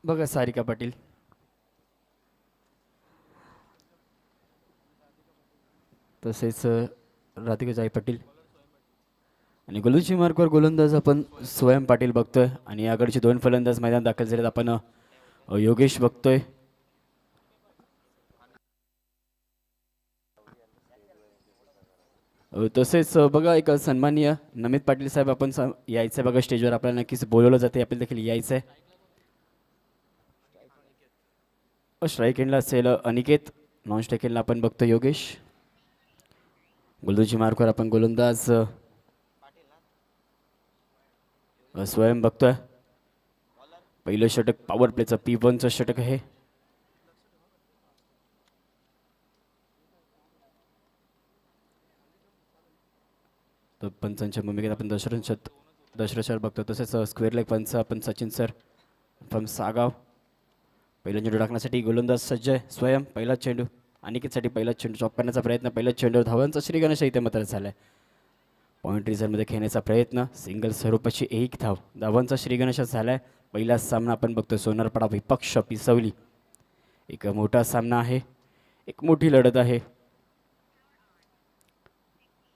बघा सारिका पाटील, तसेच राधिका जाई पाटील आणि गोलंदाजी मार्कवर गोलंदाज आपण स्वयं पाटील बघतोय आणि याकडचे दोन फलंदाज मैदान दाखल झालेत. आपण योगेश बघतोय. तसेच बघा एक सन्माननीय नमित पाटील साहेब आपण यायचं बघा स्टेजवर. आपल्याला नक्कीच बोलवलं जाते, आपल्याला देखील यायचं आहे. स्ट्राईक एंडला असेल अनिकेत, नॉन स्ट्राईक एंडला आपण बघतो योगेश. गोलंदाजी मार्कवर आपण गोलंदाज स्वयं बघतोय. पहिलं षटक पॉवर प्लेचं P1चं षटक आहे. तर पंचांच्या भूमिकेत आपण दशरथ सर बघतो. तसेच स्क्वेअर लेग पंच आपण सचिन सर फ्रॉम सागाव. पहिला चेंडू टाकण्यासाठी गोलंदाज सज्ज आहे स्वयं. पहिला चेंडू अनिकेतसाठी पहिला चेंडू चॉप करण्याचा प्रयत्न. पहिल्या चेंडूवर धावांचा श्रीगणेश इथे मात्र झाला आहे. पॉईंट रिझल्टमध्ये खेळण्याचा प्रयत्न. सिंगल स्वरूपाची एक धाव. धावांचा श्रीगणेश झाला आहे. पहिला सामना आपण बघतो सोनारपाडा विपक्ष पिसवली. एक मोठा सामना आहे, एक मोठी लढत आहे.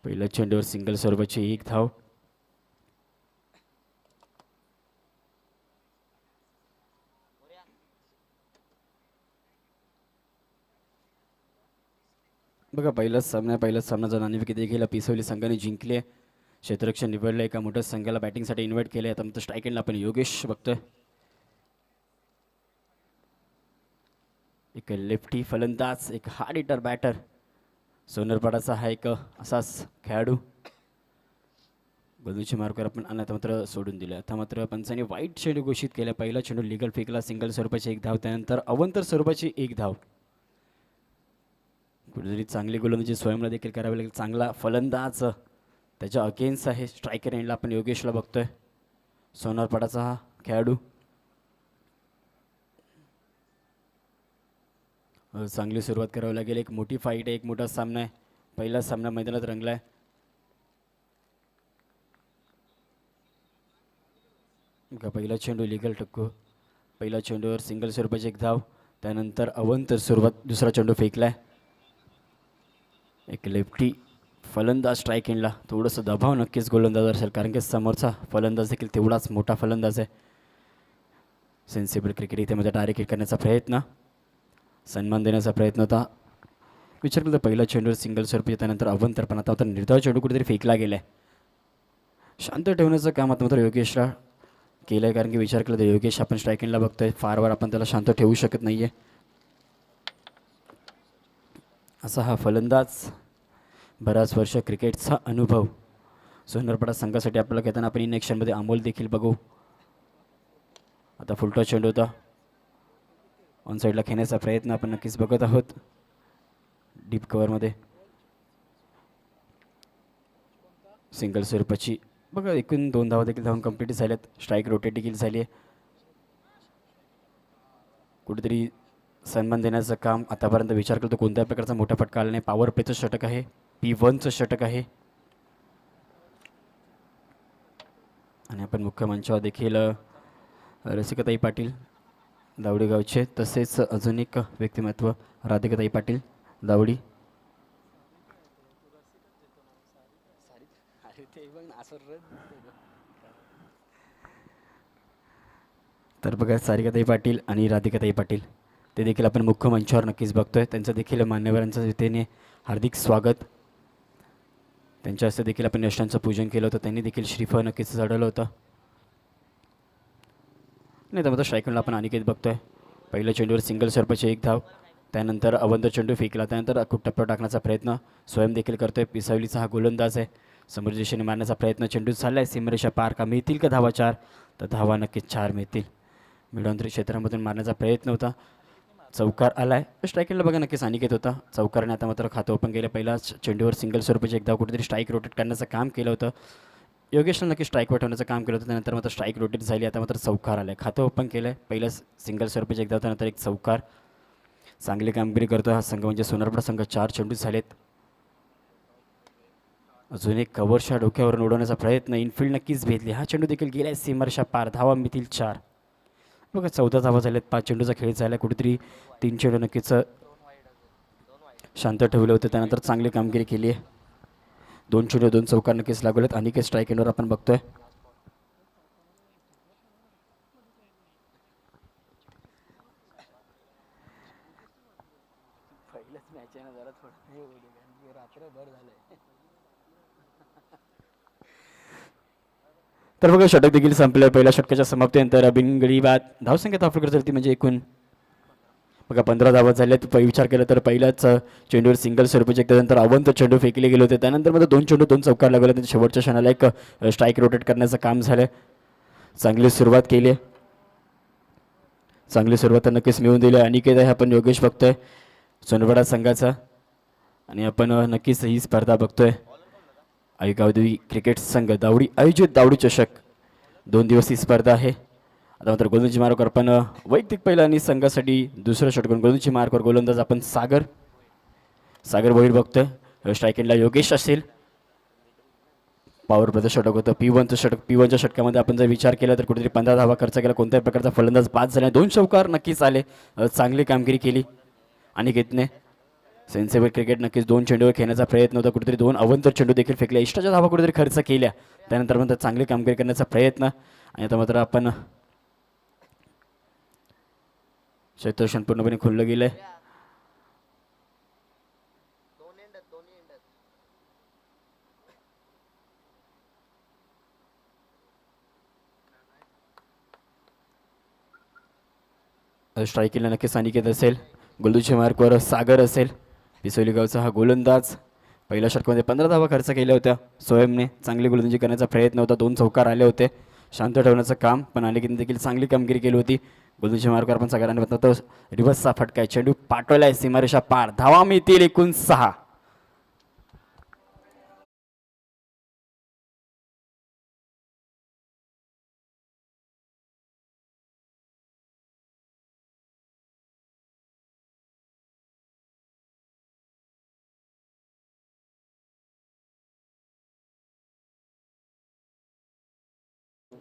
पहिल्या चेंडूवर सिंगल स्वरूपाची एक धाव. बघा पहिलाच सामना जो नाणेफेक देखील पिसवली संघाने जिंकले. क्षेत्ररक्षण निवडलं. एका मोठ्या संघाला बॅटिंगसाठी इन्व्हाइट केले. आता मग स्ट्राईक एंडला आपण योगेश बघतोय. एक लेफ्टी फलंदाज, एक हार्ड हिटर बॅटर. सोनरपाडाचा हा एक असाच खेळाडू. बंदूची मार्कवर आपण आता मात्र सोडून दिलं. आता मात्र पंचांनी वाईट चेंडू घोषित केला. पहिला चेंडू लिगल फेकला. सिंगल स्वरूपाची एक धाव. त्यानंतर अवंतर स्वरूपाची एक धाव. कुठेतरी चांगली गोलंदाजी स्वयंला देखील करावी लागेल. चांगला फलंदाज त्याच्या अगेन्स्ट आहे. स्ट्रायकर एंडला आपण योगेशला बघतोय. सोनारपाडाचा हा खेळाडू. चांगली सुरुवात करावी लागेल. एक मोठी फाईट आहे, एक मोठा सामना आहे. पहिला सामना मैदानात रंगलाय. का पहिला चेंडू लिगल टक्को. पहिल्या चेंडूवर सिंगल स्वरूपाची एक धाव. त्यानंतर अवंतर सुरुवात दुसरा चेंडू फेकलाय. एक लेफ्टी फलंदाज स्ट्राईक एंडला. थोडंसं दबाव नक्कीच गोलंदाजावर असेल, कारण की समोरचा फलंदाज देखील तेवढाच मोठा फलंदाज आहे. सेन्सिबल क्रिकेट इथे मध्ये डायरेक्ट हिट करण्याचा प्रयत्न, सन्मान देण्याचा प्रयत्न होता. विचार केला तर पहिला चेंडूवर सिंगल स्वरूपाची, त्यानंतर अवंतर, पण आता निर्धाव चेंडू कुठेतरी फेकला गेलाय. शांत ठेवण्याचं काम आता मात्र योगेशला केलं आहे, कारण की विचार केला तर योगेश आपण स्ट्राईक एंडला बघतोय. फारवर आपण त्याला शांत ठेवू शकत नाही आहे. असा हा फलंदाज. बराच वर्ष क्रिकेटचा अनुभव सोनरपाडा संघासाठी आपल्याला घेताना आपण इनेक्शनमध्ये अमोल देखील बघू. आता फुलटॉ चेंडू होता. ऑन साईडला खेळण्याचा प्रयत्न आपण नक्कीच बघत आहोत. डीप कव्हरमध्ये सिंगल स्वरूपाची बघा. एकूण 2 धावा देखील धावून कंप्लीट झाल्यात. स्ट्राईक रोटेट देखील झाली आहे. कुठेतरी सन्मान देण्याचं काम आतापर्यंत विचार करतो कोणत्याही प्रकारचा मोठा फटका आला नाही. पॉवर प्लेचं षटक आहे, P1चं षटक आहे. आणि आपण मुख्य मंचावर देखील रसिकाताई पाटील दावडी गावचे, तसेच अजून एक व्यक्तिमत्व राधिकाताई पाटील दावडी. तर बघा सारिकाताई पाटील आणि राधिकाताई पाटील ते देखील आपण मुख्य मंचावर नक्कीच बघतोय. त्यांचं देखील मान्यवरांच्या वतीने हार्दिक स्वागत. त्यांच्या हस्ते देखील आपण यशांचं पूजन केलं होतं. त्यांनी देखील श्रीफळ नक्कीच चढवलं होतं. नाही तर मग स्ट्राईकला आपण अनिकेत बघतोय. पहिल्या चेंडूवर सिंगल स्वरूपाची एक धाव. त्यानंतर अवंतर चेंडू फेकला. त्यानंतर टप्प्यावर टाकण्याचा प्रयत्न स्वयं देखील करतोय. पिसावलीचा हा गोलंदाज आहे. समोर दिशेने मारण्याचा प्रयत्न. चेंडू चालला आहे सीमरेषा पार. का मिळतील का धावा 4? तर धावा नक्कीच 4 मिळतील. मिडॉंतरी क्षेत्रामधून मारण्याचा प्रयत्न होता. चौकार आलाय. स्ट्राईकला बघा नक्कीच अनिकेत होता. चौकारने आता मात्र खातं ओपन केलं. पहिला चेंडूवर सिंगल स्वरूपाची एक धाव. कुठेतरी स्ट्राईक रोटेट करण्याचं काम केलं होतं. योगेशला नक्की स्ट्राईकवर ठेवण्याचं काम केलं होतं. त्यानंतर मात्र स्ट्राईक रोटेट झाली. आता मात्र चौकार आलाय. खातं ओपन केलं आहे. पहिलं सिंगल स्वरूपाची एक धाव, त्यानंतर एक चौकार. चांगली कामगिरी करतो हा संघ म्हणजे सोनारपाडा संघ. 4 चेंडू झालेत. अजून एक कव्हरच्या डोक्यावरून उडवण्याचा प्रयत्न. इनफिल्ड नक्कीच भेटली. हा चेंडू देखील गेलाय सीमारेषा पार. धावा मिळतील 4. बघा 14 धावा झाल्यात, 5 चेंडूचा खेळ झाला, कुठेतरी 3 चेंडू नक्कीच शांत ठेवले होते, त्यानंतर चांगली कामगिरी केली आहे. 2 चेंडू 2 चौकार नक्कीच लागवलेत. अनिकेत स्ट्राईक एंडवर आपण बघतोय. तर बघा षटक देखील संपलं. पहिल्या षटकाच्या समाप्तीनंतर बिनगडी बाद धावसंख्या धावफलकावर झाली म्हणजे एकूण बघा 15 धावा झाल्या. विचार केला तर पहिल्याच चेंडूवर सिंगल स्वरूपाचे त्यानंतर अवंत चेंडू फेकले गेले होते, त्यानंतर मध्ये 2 चेंडू 2 चौकार लागले. त्यांच्या शेवटच्या क्षणाला एक स्ट्राईक रोटेट करण्याचं काम झालं. चांगली सुरुवात केली आहे, चांगली सुरुवात नक्कीच मिळवून दिली. अनिकेत आहे, आपण योगेश बघतोय सोनवडा संघाचा, आणि आपण नक्कीच ही स्पर्धा बघतोय. गावदेवी क्रिकेट संघ दावडी आयोजित दावडी चषक 2 दिवसीय स्पर्धा आहे. आता मात्र गोलंदाजी मार्कवर आपण वैयक्तिक पहिला आणि संघासाठी दुसरं षटक गोलंदाजी मार्कवर गोलंदाज आपण सागर भोईर बघतोय. स्ट्राईक एंडला योगेश असेल. पॉवर प्लेचं षटक होतं P1चं षटक. P1च्या षटकामध्ये आपण जर विचार केला तर कुठेतरी 15 धावा खर्च केला. कोणत्याही प्रकारचा फलंदाज बाद झाला, 2 चौकार नक्कीच आले. चांगली कामगिरी केली अनिकेतने. सेन्सेबल क्रिकेट नक्कीच 2 चेंडूवर खेळण्याचा प्रयत्न होता, कुठेतरी 2 अवंतर चेंडू देखील फेकले. इष्टाच्या धावा कुठेतरी खर्च केल्या, त्यानंतर म्हणतात चांगली कामगिरी करण्याचा प्रयत्न. आणि आता मात्र आपण क्षेत्ररक्षण पूर्णपणे खुललं गेलंय. स्ट्राईकिंगला नक्कीच अनिकेत असेल. गोलंदाजी मार्कवर सागर असेल. पिसोली गावचा हा गोलंदाज. पहिल्या षटकामध्ये 15 धावा खर्च केल्या होत्या स्वयंने. चांगली गोलंदाजी करण्याचा प्रयत्न होता, 2 चौकार आले होते. शांत ठेवण्याचं काम पण अनिकेतने देखील चांगली कामगिरी केली होती. गोलंदाजी मार्कवर आपण सगळ्यांना बघतो रिव्हर्सचा फटका आहे, चेंडू पाठवलाय सीमारेषा पार. धावा मिळतील एकूण 6.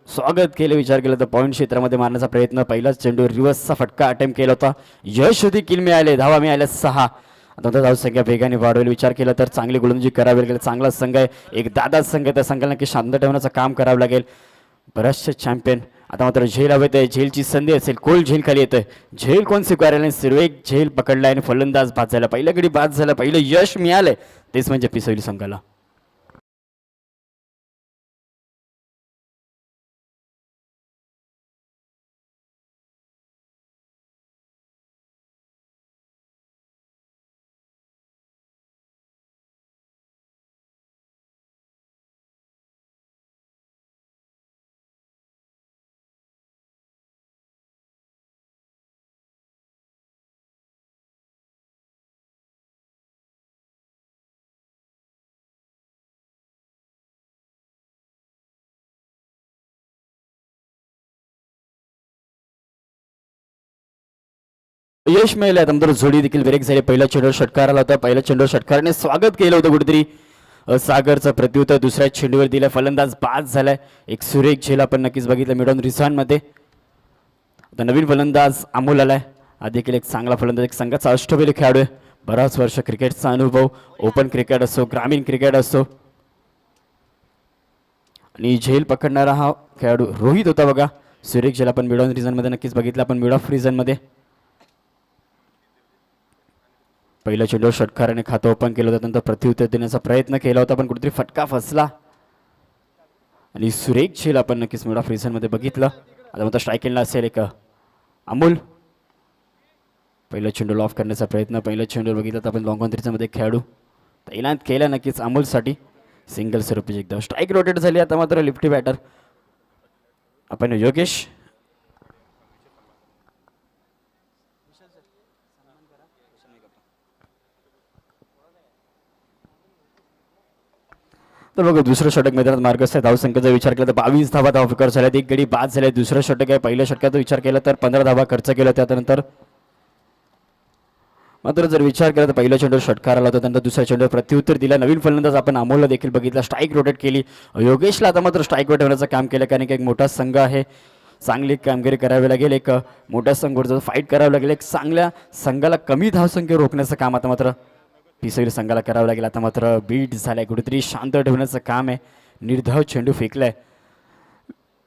स्वागत केले. विचार केला तर पॉईंट क्षेत्रामध्ये मारण्याचा प्रयत्न. पहिलाच चेंडू रिव्हर्सचा फटका अटेम्प्ट केला होता, यश देखील मिळाले. धावा मिळाल्या 6. आता धावसंख्या वेगाने वाढवेल. विचार केला तर चांगली गोलंदाजी करावी लागेल. चांगला संघ आहे, एक दादा संघ, त्या संघाला नक्की शांत ठेवण्याचं काम करावं लागेल. बरेचसे चॅम्पियन. आता मात्र झेल हवेत आहे, झेलची संधी असेल. कोल झेल खाली येतोय, झेल कोण स्वीकारेल. सिरवेक झेल पकडलाय आणि फलंदाज बाद झाला. पहिल्या गडी बाद झाला, पहिलं यश मिळालंय, तेच म्हणजे पिसोली संघाला. यश मिळाले. नंतर जोडी देखील ब्रेक झाली. पहिला चेंडूवर षटकार आला होता, पहिल्या चेंडूवर षटकाराने स्वागत केलं होतं कुठेतरी सागरचं प्रत्युत्तर दुसऱ्या चेंडूवर दिलं. फलंदाज बाद झालाय. एक सुरेख झेल आपण नक्कीच बघितलं मिडॉन रिझॉनमध्ये. आता नवीन फलंदाज अमोल आलाय, हा देखील एक चांगला फलंदाज, एक संघाचा अष्टपैलू खेळाडू आहे. बराच वर्ष क्रिकेटचा अनुभव, ओपन क्रिकेट असो, ग्रामीण क्रिकेट असो. आणि झेल पकडणारा हा खेळाडू रोहित होता बघा. सुरेख झेल आपण मिडॉन रिझनमध्ये नक्कीच बघितलं, आपण मिड ऑफ रिझनमध्ये. पहिल्या चेंडूवर षटकाराने खातं ओपन केलं होतं, नंतर प्रत्युत्तर देण्याचा प्रयत्न केला होता, पण कुठेतरी फटका फसला. आणि सुरेख झेल आपण नक्कीच मिड ऑफ रिझनमध्ये बघितलं. आता मात्र स्ट्राईक असेल एक अमोल. पहिला चेंडू ऑफ करण्याचा प्रयत्न. पहिल्या चेंडूवर बघितलं तर आपण लॉंग ऑन रिझनमध्ये खेळाडू तैनात केला नक्कीच अमोलसाठी. सिंगल स्वरूपाची एकदम स्ट्राईक रोटेट झाली. आता मात्र लिफ्टी बॅटर आपण योगेश. तर बघा दुसरं षटक मैदानात मार्गस्थ आहे. धावसंख्येचा विचार केला तर 22 धावा धावफलकावर झाल्यात, एक गडी बाद झाले. दुसरं षटक आहे. पहिल्या षटकाचा विचार केला तर 15 धावा खर्च केला. त्यानंतर मात्र जर विचार केला तर पहिल्या चेंडूवर षटकार आला होता, त्यानंतर दुसऱ्या चेंडूवर प्रत्युत्तर दिला. नवीन फलंदाज आपण अमोलला देखील बघितला, स्ट्राईक रोटेट केली. योगेशला आता मात्र स्ट्राईक रोटेट होण्याचं काम केलं, कारण की एक मोठा संघ आहे. चांगली कामगिरी करावी लागेल. एक मोठ्या संघाचं फाईट करावं लागेल. एक चांगल्या संघाला कमी धावसंख्या रोखण्याचं काम आता मात्र पिसोली संघाला करावं लागेल. आता मात्र बीट झालाय, कुठेतरी शांत ठेवण्याचं काम आहे. निर्धाव चेंडू फेकलाय.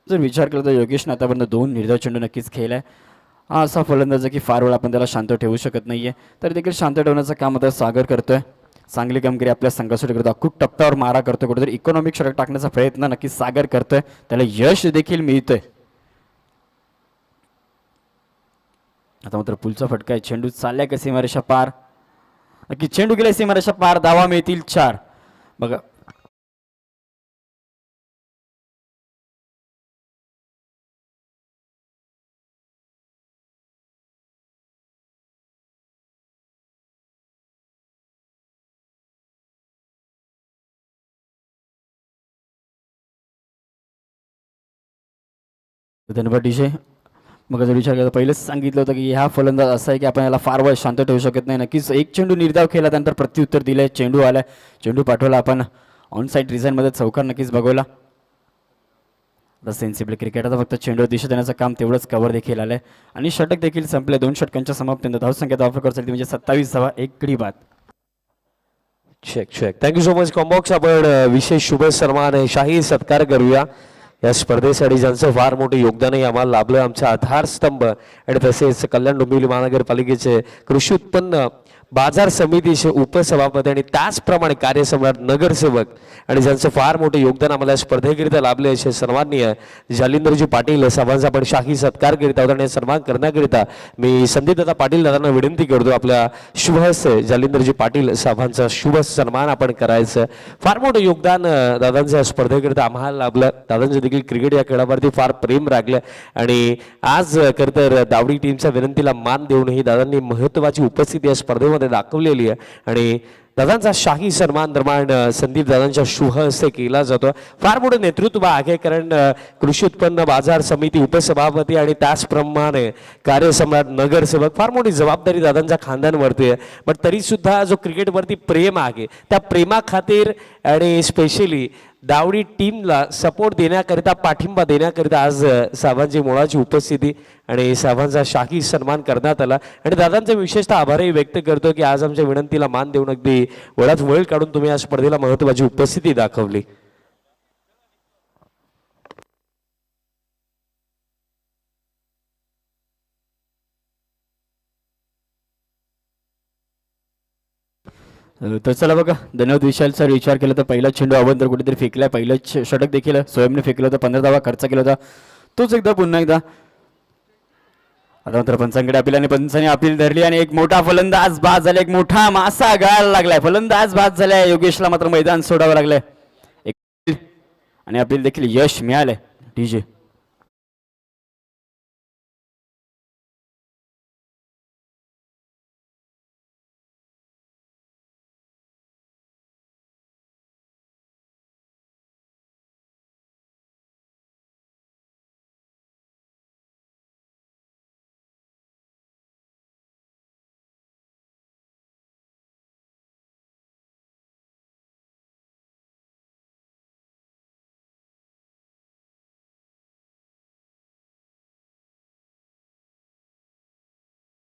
जर विचार केला तर योगेशने आतापर्यंत 2 निर्धाव चेंडू नक्कीच खेळलाय. हा असा फलंदाज आहे की फार वेळ आपण त्याला शांत ठेवू शकत नाहीये. तर देखील शांत ठेवण्याचं काम आता सागर करतोय. चांगली कामगिरी आपल्या संघासाठी करतो. अचूक टप्प्यावर मारा करतोय. कुठेतरी इकॉनॉमिक षटक टाकण्याचा प्रयत्न नक्कीच सागर करतोय. त्याला यश देखील मिळतंय. आता मात्र पुलचा फटका आहे. चेंडू चाललाय का सीमारेषा पार? नक्की चेंडू गेलाय सीमारेषा पार. धावा मिळतील 4. बघा धन्यवाद डीजे. मग जर विचार केला पहिलेच सांगितलं होतं की हा फलंदाज असा आहे की आपण याला फार वेळ शांत ठेवू शकत नाही. नक्कीच एक चेंडू निर्धाव केला, त्यानंतर प्रत्युत्तर दिलंय. चेंडू आलाय, चेंडू पाठवला आपण ऑन साईड रिझनमध्ये चौकार नक्कीच बघवला. द सेन्सिबल क्रिकेट आता फक्त चेंडू दिशा देण्याचं काम तेवढंच कव्हर देखील आलंय आणि षटक देखील संपले. 2 षटकांच्या समाप्तीनंतर धावसंख्येचा वापर करता म्हणजे 27 धावा, 1 गडी बाद. Check check. Thank you so much कॉम्बॉक्स. आपण विशेष शुभ सन्मान शाही सत्कार करूया या स्पर्धेसाठी ज्यांचं फार मोठं योगदानही आम्हाला लाभलं. आमचा आधारस्तंभ आणि तसेच कल्याण डोंबिवली महानगरपालिकेचे कृषी उत्पन्न बाजार समितीचे उपसभापती आणि त्याचप्रमाणे कार्यसम्राट नगरसेवक आणि ज्यांचं फार मोठं योगदान आम्हाला स्पर्धेकरिता लाभले असे सन्माननीय जालिंदरजी पाटील साहेबांचा आपण शाही सत्कार करीत आहोत. आणि सन्मान करण्याकरिता मी संदीपदादा पाटील दादांना विनंती करतो आपल्या शुभ हस्ते जालिंदरजी पाटील साहेबांचा शुभ सन्मान आपण करायचं. फार मोठं योगदान दादांच्या स्पर्धेकरिता आम्हाला लाभलं. दादांचं देखील क्रिकेट या खेळावरती फार प्रेम राखलं आणि आज खरं तर दावडी टीमच्या विनंतीला मान देऊनही दादांनी महत्त्वाची उपस्थिती या स्पर्धेमध्ये दाखवलेली आहे आणि दादांचा शाही सन्मान दरम्यान संदीप दादांच्या शुभ हस्ते केला जातो. फार मोठं नेतृत्व आहे कारण कृषी उत्पन्न बाजार समिती उपसभापती आणि त्याचप्रमाणे कार्यसम्राट नगरसेवक फार मोठी जबाबदारी दादांच्या खांद्यांवरती आहे. पण तरी सुद्धा जो क्रिकेटवरती प्रेम आहे त्या प्रेमाखातीर आणि स्पेशली दावडी टीमला सपोर्ट देण्याकरिता पाठिंबा देण्याकरिता आज साहेबांची मुळाची उपस्थिती आणि साहेबांचा शाही सन्मान करण्यात आला आणि दादांचे विशेषतः आभारही व्यक्त करतो की आज आमच्या विनंतीला मान देऊन अगदी वेळात वेळ काढून तुम्ही या स्पर्धेला महत्त्वाची उपस्थिती दाखवली. तर चला बघा, धन्यवाद विशाल सर. विचार केला तर पहिला चेंडू अवंतर कुठेतरी फेकलाय. पहिलं षटक देखील स्वयंने फेकलं होतं. 15 धावा खर्च केला होता. तोच एकदा पुन्हा एकदा आता मात्र पंचांकडे अपील आणि पंचांनी अपील धरली आणि एक मोठा फलंदाज बाद झाला. एक मोठा मासा गळायला लागलाय. फलंदाज बाद झालाय. योगेशला मात्र मैदान सोडावं लागलंय आणि अपील देखील यश मिळालंय. डीजे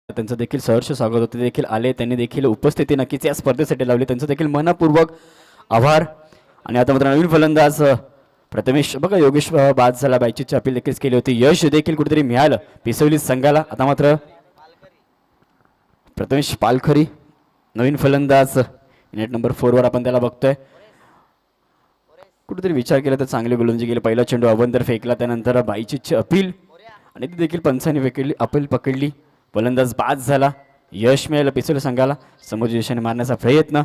त्यांचं देखील सहर्ष स्वागत होते. देखील आले, त्यांनी देखील उपस्थिती नक्कीच या स्पर्धेसाठी लावली. त्यांचं देखील मनपूर्वक आभार. आणि आता मात्र नवीन फलंदाज प्रथमेश बघा, योगेश बाद झाला. बायचीची अपील देखील केली होती. यश देखील कुठेतरी मिळालं पिसवली संघाला. आता मात्र प्रथमेश पालखरी नवीन फलंदाज नेट नंबर 4 वर आपण त्याला बघतोय. कुठेतरी विचार केला तर चांगली गोलंदाजी गेली. पहिला चेंडू अवंतर फेकला, त्यानंतर बायचीची अपील आणि ती देखील पंचांनी फेकली. अपील पकडली, फलंदाज बाद झाला. यश मिळालं पिसोली संघाला. समोरच्या दिशेने मारण्याचा प्रयत्न,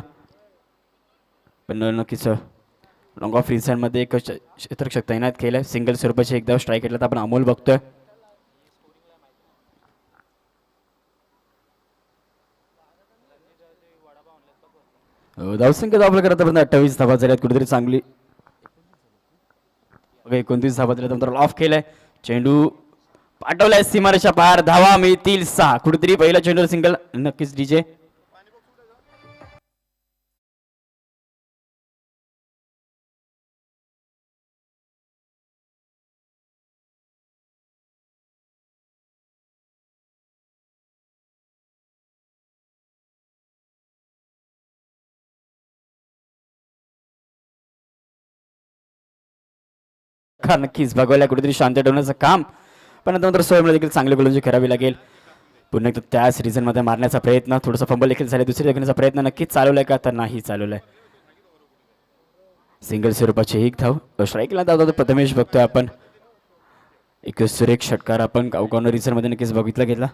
पण नक्कीच लॉंग ऑफ रिझनमध्ये एक क्षेत्ररक्षक तैनात केलं. सिंगल स्वरूपाचे एकदा स्ट्राईक घेतला तर आपण अमोल बघतोय. धावसंख्या दाखल करत 28 धावा झाल्यात. कुठेतरी चांगली 29 धावा झाल्यात. नंतर ऑफ केलाय. चेंडू पाठवलाय सीमारेषा पार. धावा मिळतील 6. कुठेतरी पहिला चेंडूवर सिंगल नक्कीच डीजे चौकार नक्कीच भगवल्या कुठेतरी शांत ठेवण्याचं काम, पण आता मात्र स्वयंला देखील चांगली गोलंदाजी करावी लागेल. पुन्हा एकदा त्याच रिझनमध्ये मारण्याचा प्रयत्न, थोडंसं फंबल देखील झाले, दुसरी देखण्याचा प्रयत्न नक्कीच चालवलाय का तर नाही चालवलाय. सिंगल स्वरूपाची एक धाव, स्ट्राईकला धाव तर प्रथमेश बघतोय आपण. एक सुरेख षटकार आपण गावकॉर्नर रिझनमध्ये नक्कीच बघितला गेला.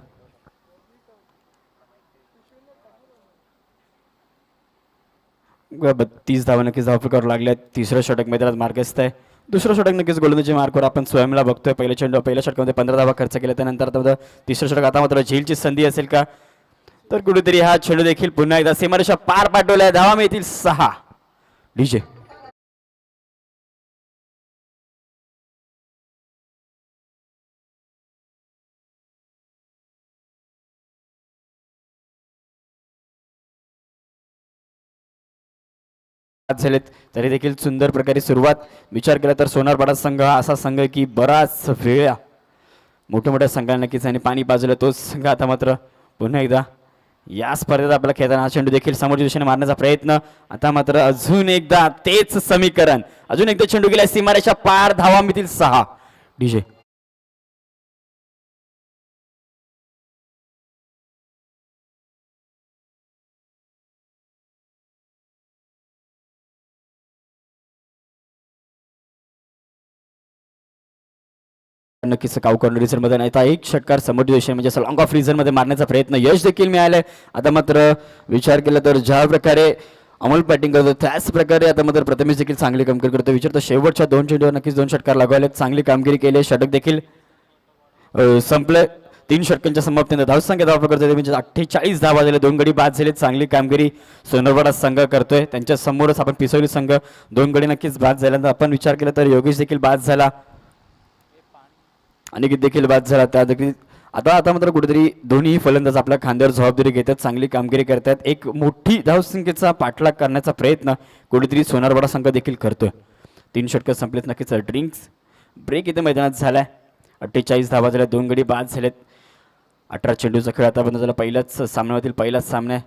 बघा 32 धावा नक्कीच धाव करावं लागल्यात. तिसरं षटक मैदानात मार्गस्थ आहे. दुसरं षटक नक्कीच गोलंदाजी मार्कवर आपण स्वयंला बघतोय. पहिल्या षटकामध्ये 15 धावा खर्च केल्या, त्यानंतर आता तिसरं षटक आता मात्र झेलची संधी असेल का तर कुठेतरी हा चेंडू देखील पुन्हा एकदा सीमारेषा पार पाठवलाय. धावा मिळतील 6. डीजे झालेत तरी देखील सुंदर प्रकारे सुरुवात. विचार केला तर सोनारपाडा संघ हा असा संघ आहे की बराच वेळा मोठ्या मोठ्या संघांना नक्कीच आणि पाणी पाजलं. तोच संघ आता मात्र पुन्हा एकदा या स्पर्धेत आपला खेळताना हा चेंडू देखील समोरच्या दिशेने मारण्याचा प्रयत्न. आता मात्र अजून एकदा तेच समीकरण, अजून एकदा चेंडू गेला सीमारेषा पार. धावा मिळतील 6. डीजे नक्कीच काऊ कॉर्नर रिझन मध्ये नाही, आता एक षटकार समोरच्या दिशेने म्हणजे लॉंग ऑफ रिझन मध्ये मारण्याचा प्रयत्न, यश देखील मिळालंय. आता मात्र विचार केला तर ज्या प्रकारे अमोल बॅटिंग करतो त्याच प्रकारे आता मात्र प्रथमेश देखील चांगली कामगिरी करतो. विचारतो शेवटच्या 2 चेंडूवर नक्कीच 2 षटकार लागवलेत, चांगली कामगिरी केली. षटक देखील संपले. 3 षटकांच्या समाप्तीनंतर धावसंख्या धाव करतोय म्हणजे 48 धावा झाले, 2 गडी बाद झाले. चांगली कामगिरी सोनरवाडा संघ करतोय. त्यांच्या समोरच आपण पिसवली संघ 2 गडी नक्कीच बाद झाल्यानंतर आपण विचार केला तर योगेश देखील बाद झाला, अनिकेत देखील बाद झाला. त्या देखील आता मात्र कुठेतरी दोन्ही फलंदाज आपल्या खांद्यावर जबाबदारी घेतात, चांगली कामगिरी करतात. एक मोठी धावसंख्येचा पाठलाग करण्याचा प्रयत्न कुठेतरी सोनारवाडा संघ देखील करतोय. 3 षटकं संपलेत. नक्कीच ड्रिंक्स ब्रेक इथे मैदानात झालाय. 48 धावा झाल्या, 2 गडी बाद झालेत. 18 चेंडूचा खेळ आता बंद झाला. पहिल्याच सामन्यातील पहिलाच सामना आहे.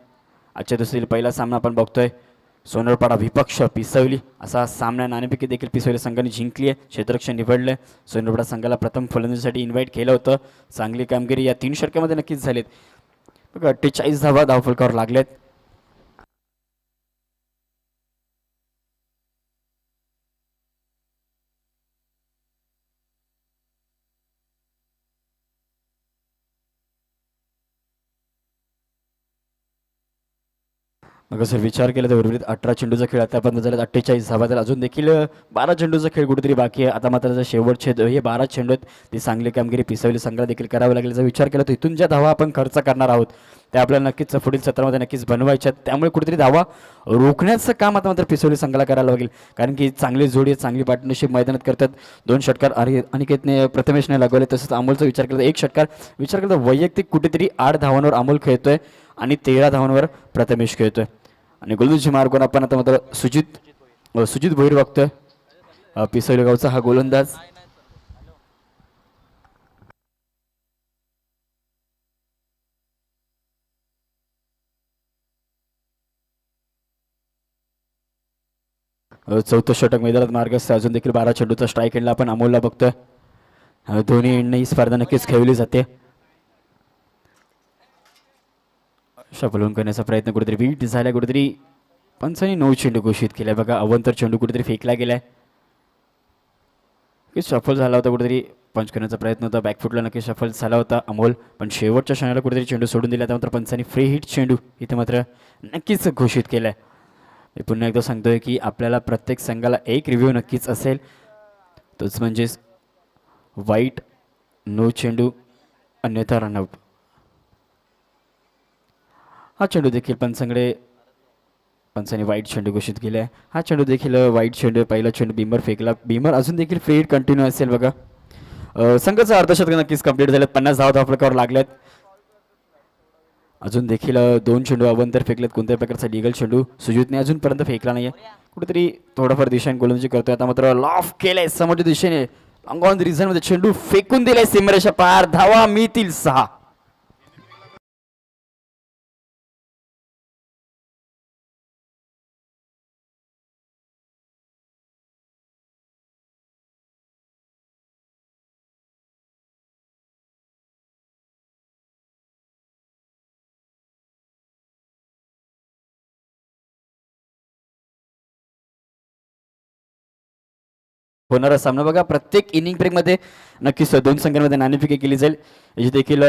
आजच्या दुसरी पहिला सामना आपण बघतोय. सोनरपाडा विपक्ष पिसवली असा सामना, नाणेफेकी देखील पिसवली संघाने जिंकली आहे. क्षेत्ररक्षण निवडलं. सोनरपाडा संघाला प्रथम फलंदाजीसाठी इन्व्हाइट केलं होतं. चांगली कामगिरी या 3 षटकामध्ये नक्कीच झालीत. बघा 48 धावा धावफलकावर लागल्यात. मग सर विचार केला तर उर्वरित 18 चेंडूचा खेळ आतापर्यंत झाला. 48 धावा झाला. अजून देखील 12 चेंडूचा खेळ कुठेतरी बाकी आहे. आता मात्र शेवटचे हे 12 चेंडू आहेत ती चांगली कामगिरी पिसवली संघाला देखील करावं लागेल. जर विचार केला तर इथून ज्या धावा आपण खर्च करणार आहोत त्या आपल्याला नक्कीच पुढील सत्रामध्ये नक्कीच बनवायच्या. त्यामुळे कुठेतरी धावा रोखण्याचं काम आता मात्र पिसवली संघाला करायला लागेल, कारण की चांगली जोडी चांगली पार्टनरशिप मैदानात करतात. 2 षटकार अनिकेतने प्रथमेशने लागवले, तसंच अमोलचा विचार केला तर 1 षटकार. विचार केला तर वैयक्तिक कुठेतरी 8 धावांवर अमोल खेळतोय आणि 13 धावांवर प्रथमेश खेळतोय. आणि गोलंदाजी मार्गून आपण आता मात्र सुजित भोईर बघतोय. पिसवली गावचा हा गोलंदाज. चौथं षटक मैदानात मार्गस्थ. अजून देखील 12 चेंडूचा स्ट्राईक एंडला आपण अमोलला बघतोय. दोन्ही एंडने ही स्पर्धा नक्कीच खेळली जाते. शफलून करण्याचा प्रयत्न कुठेतरी बीट झाला. कुठेतरी पंचांनी 9 चेंडू घोषित केलाय. बघा अवंतर चेंडू कुठेतरी फेकला गेलाय. सफल झाला होता, कुठेतरी पंच करण्याचा प्रयत्न होता. बॅकफुटला नक्की सफल झाला होता अमोल, पण शेवटच्या क्षणाला कुठेतरी चेंडू सोडून दिला. त्यानंतर पंचांनी फ्री हिट चेंडू इथे मात्र नक्कीच घोषित केलाय. मी पुन्हा एकदा सांगतोय की आपल्याला प्रत्येक संघाला एक रिव्ह्यू नक्कीच असेल, तोच म्हणजेच वाईट नो चेंडू अन्यथा रनआउट. हा चेंडू देखील पंचांनी वाईट चेंडू घोषित केला आहे. हा चेंडू देखील वाईट चेंडू. पहिला चेंडू बीमर फेकला. बीमर अजून देखील फ्री हिट कंटिन्यू असेल. बघा संघाचं अर्धशतक नक्कीच कंप्लीट झालं. 50 धावा धावफलकावर लागल्यात. अजून देखील 2 चेंडू अवंतर फेकलेत. कोणत्याही प्रकारचा लिगल चेंडू सुजितने अजूनपर्यंत फेकला नाही आहे. कुठेतरी थोडाफार दिशेने गोलंदाजी करतोय. आता मात्र लॉफ केलंय समोरच्या दिशेने. लॉंग ऑन रिझन मध्ये चेंडू फेकून दिलाय सीमारेषा पार. धावा मिळतील 6. होणारा सामना बघा. प्रत्येक इनिंग ब्रेकमध्ये नक्कीच दोन संघांमध्ये नाणेफेकी केली जाईल. याची देखील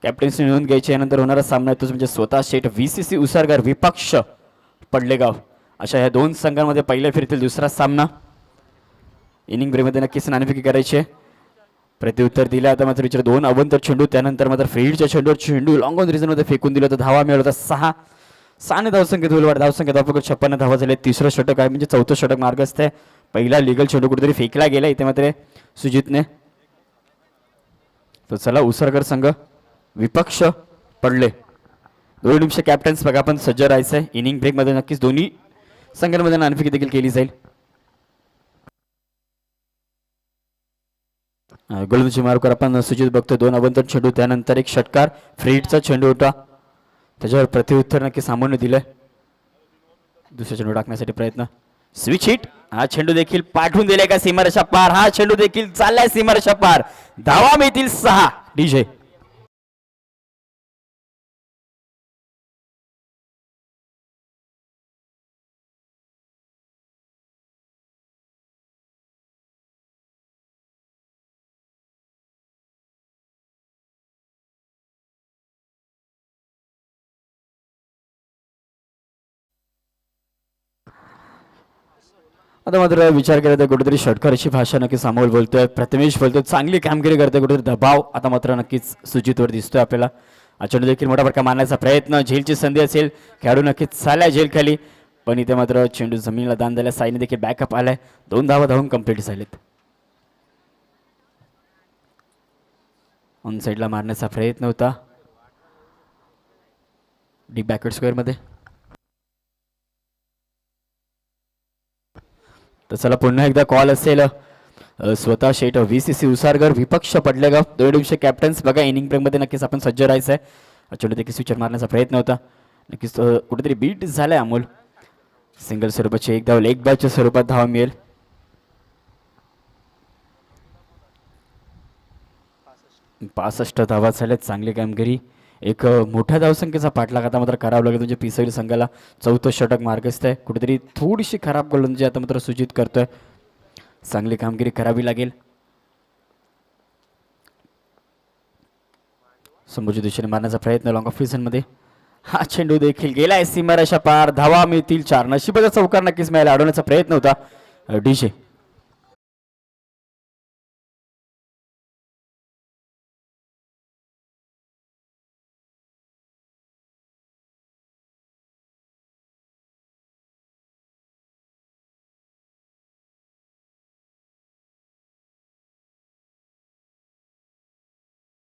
कॅप्टन्सी नोंद घ्यायची. यानंतर होणारा सामना तोच म्हणजे स्वतः शेठ VCC उसारगार विपक्ष पडलेगाव अशा ह्या दोन संघांमध्ये पहिल्या फेरीतील दुसरा सामना. इनिंग ब्रेकमध्ये नक्कीच नाणेफेकी करायची आहे. प्रत्युत्तर दिलं आता मात्र विचार दोन अवंतर चेंडू, त्यानंतर मात्र फील्डच्या चेंडूवर चेंडू लॉंग ऑन रिझनमध्ये फेकून दिलं तर धावा मिळवला होता 6 धावसंख्येत होईल वाढ. धावसंख्येत आपण 56 धावा झाले. तिसरं षटक आहे म्हणजे चौथं षटक मार्गस्थ आहे. पहिला लिगल चेंडू कुठेतरी फेकला गेला इथे मात्र सुजितने. तर चला उसरकर संघ विपक्ष पडले. 2 निमिष कॅप्टन्स बघा आपण सज्ज राहायचं आहे. इनिंग ब्रेकमध्ये नक्कीच दोन्ही संघांमध्ये नाणेफेकी देखील केली जाईल. गोलंदाजी मार्गावर आपण सुजित बघतोय. 2 अवंतर चेंडू, त्यानंतर एक षटकार फ्रीडचा चेंडू होता, त्याच्यावर प्रत्युत्तर नक्की सामान्य दिलंय. दुसरा चेंडू टाकण्यासाठी प्रयत्न, स्विच हिट. हा चेंडू देखील पाठवून दिलाय का सीमारेषा पार. हा चेंडू देखील चाललाय सीमारेषा पार. धावा मिळतील 6. डीजे आता मात्र विचार केला तर कुठेतरी षटकाराची भाषा नक्कीच अमोल बोलतोय, प्रथमेश बोलतोय, चांगली कामगिरी करतोय. कुठेतरी दबाव आता मात्र नक्कीच सुजितवर दिसतोय आपल्याला. चेंडू देखील मोठा फटका मारण्याचा प्रयत्न, झेलची संधी असेल, खेळाडू नक्कीच चाललाय झेल खाली, पण इथे मात्र चेंडू जमिनीला दान दिल्या. साईने देखील बॅकअप आलाय. 2 धावा धावून कंप्लीट झालेत. ऑन साईडला मारण्याचा प्रयत्न होता डीप बॅकवर्ड स्क्वेअरमध्ये. तर चला पुन्हा एकदा कॉल असेल स्वतः शेठ VCC उसारगर विपक्ष पडलेगाव. 2 निमिष कॅप्टन्स बघा. इनिंग ब्रेकमध्ये नक्कीच आपण सज्ज राहायचं आहे. चेंडू देखील स्विचर मारण्याचा प्रयत्न होता, नक्कीच कुठेतरी बीट झालाय अमोल. सिंगल स्वरूपाची एक धाव, लेग बॅचच्या स्वरूपात धावा मिळेल. 65 धावा झाल्यात. चांगली कामगिरी. एक मोठ्या धावसंख्येचा पाठलाग आता मात्र करावा लागेल म्हणजे पिसवली संघाला. चौथं षटक मार्गस्थ आहे. कुठेतरी थोडीशी खराब गोलंदाजी आता मात्र सुजित करतोय. चांगली कामगिरी करावी लागेल. समोरच्या दिशेने मारण्याचा प्रयत्न लॉंग ऑफ मध्ये. हा चेंडू देखील गेलाय सीमारेषा पार. धावा मिळतील 4. नशिबाचा चौकार नक्कीच मिळाला. अडवण्याचा प्रयत्न होता डीजे.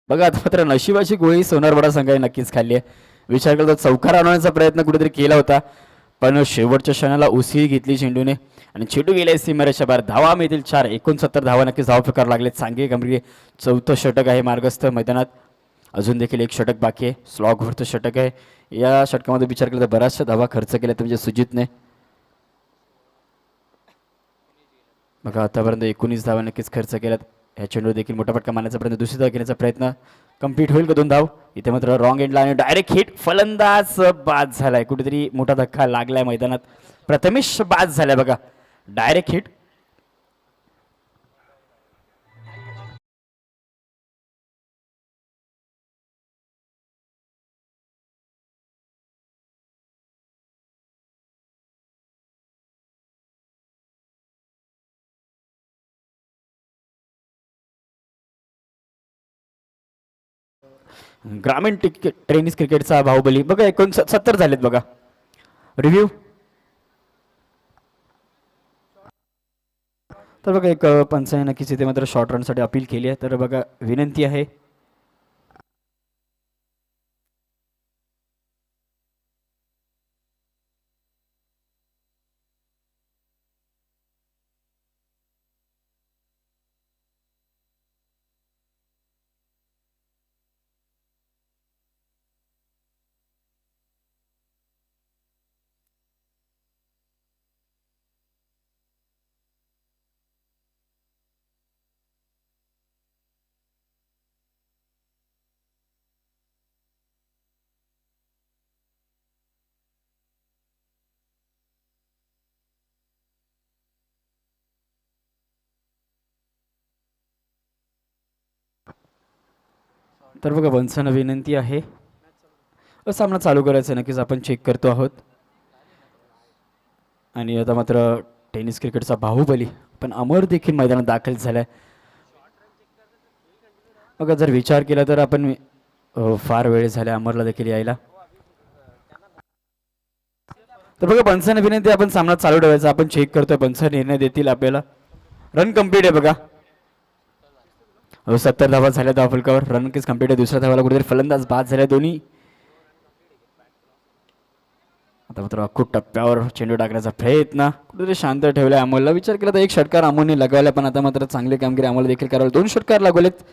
बघा आता मात्र नशिबाची गोळी सोनारवाडा संघाने नक्कीच खाल्ली आहे. विचार करता चौकार आणण्याचा प्रयत्न कुठेतरी केला होता, पण शेवटच्या क्षणाला उसळी घेतली चेंडूने आणि चेंडू गेले सीमारेषा बाहेर. धावा मिळतील 4. 69 धावा नक्कीच धावा फेकार लागले. चांगली कामगिरी. चौथं षटक आहे मार्गस्थ मैदानात. अजून देखील एक षटक बाकी आहे. स्लॉगवरचं षटक आहे. या षटकामध्ये विचार केला तर बऱ्याचशा धावा खर्च केल्या म्हणजे सुजितने. बघा आतापर्यंत 19 धावा नक्कीच खर्च केल्यात. ह्या चेंडू देखील मोठा फटका मारण्याचा प्रयत्न, दुसरी धाव घेण्याचा प्रयत्न कंप्लीट होईल का 2 धाव. इथे मात्र रॉंग एंडला आणि डायरेक्ट हिट. फलंदाज बाद झालाय. कुठेतरी मोठा धक्का लागलाय मैदानात. प्रथमेश बाद झालाय बघा. Direct hit. ग्रामीण टेनिस क्रिकेटचा बाहुबली बघा. 69 झालेत बघा. रिव्ह्यू तर बघा एक पंचाने नक्कीच इथे मात्र शॉर्ट रनसाठी अपील केली आहे. तर बघा विनंती आहे तर बघा वंसानं विनंती आहे सामना चालू करायचा आहे. नक्कीच आपण चेक करतो आहोत. आणि आता मात्र टेनिस क्रिकेटचा बाहुबली पण अमर देखील मैदानात दाखल झालाय. बघा जर विचार केला तर आपण फार वेळ झाला अमरला देखील यायला. तर बघा पंचांना विनंती आपण सामना चालू ठेवायचा. आपण चेक करतोय पंच निर्णय देतील आपल्याला. रन कम्प्लीट आहे बघा. 70 धावा झाल्या धावा फलकावर. रन नक्कीच कम्प्लीट आहे. दुसऱ्या धावाला कुठेतरी फलंदाज बाद झाल्या दोन्ही. आता मात्र अखूट टप्प्यावर चेंडू टाकण्याचा प्रयत्न कुठेतरी शांत ठेवलाय अमोलला. विचार केला तर एक षटकार अमोलने लगावला पण आता मात्र चांगली कामगिरी अमोल देखील करावं. 2 षटकार लागवलेत.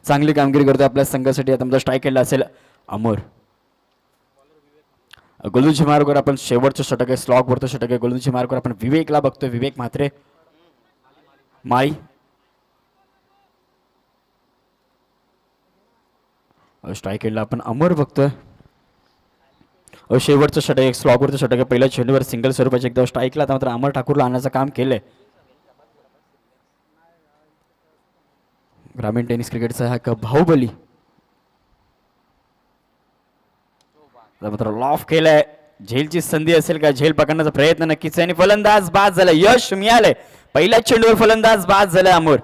चांगली कामगिरी करतो आपल्या संघासाठी. आता मात्र स्ट्राईक केला असेल अमोर. गोलंदाजी मार्गावर आपण शेवटचं षटक आहे. स्लॉग वरचं षटक आहे. गोलंदाजी मार्गावर आपण विवेकला बघतोय. विवेक म्हात्रे माळी. स्ट्राईक केला आपण अमर बघतोय. शेवटचं षटक एक स्लॉगवरचं षटक आहे. पहिल्या चेंडूवर सिंगल स्वरूपाचे एकदा स्ट्राईकला आता मात्र अमर ठाकूरला आणण्याचं काम केलंय. ग्रामीण टेनिस क्रिकेटचा हा एक बाहुबली मात्र लॉफ केलाय. झेलची संधी असेल का? झेल पकडण्याचा प्रयत्न नक्कीच आहे आणि फलंदाज बाद झाला. यश मिळालंय. पहिल्या चेंडूवर फलंदाज बाद झालाय अमोर.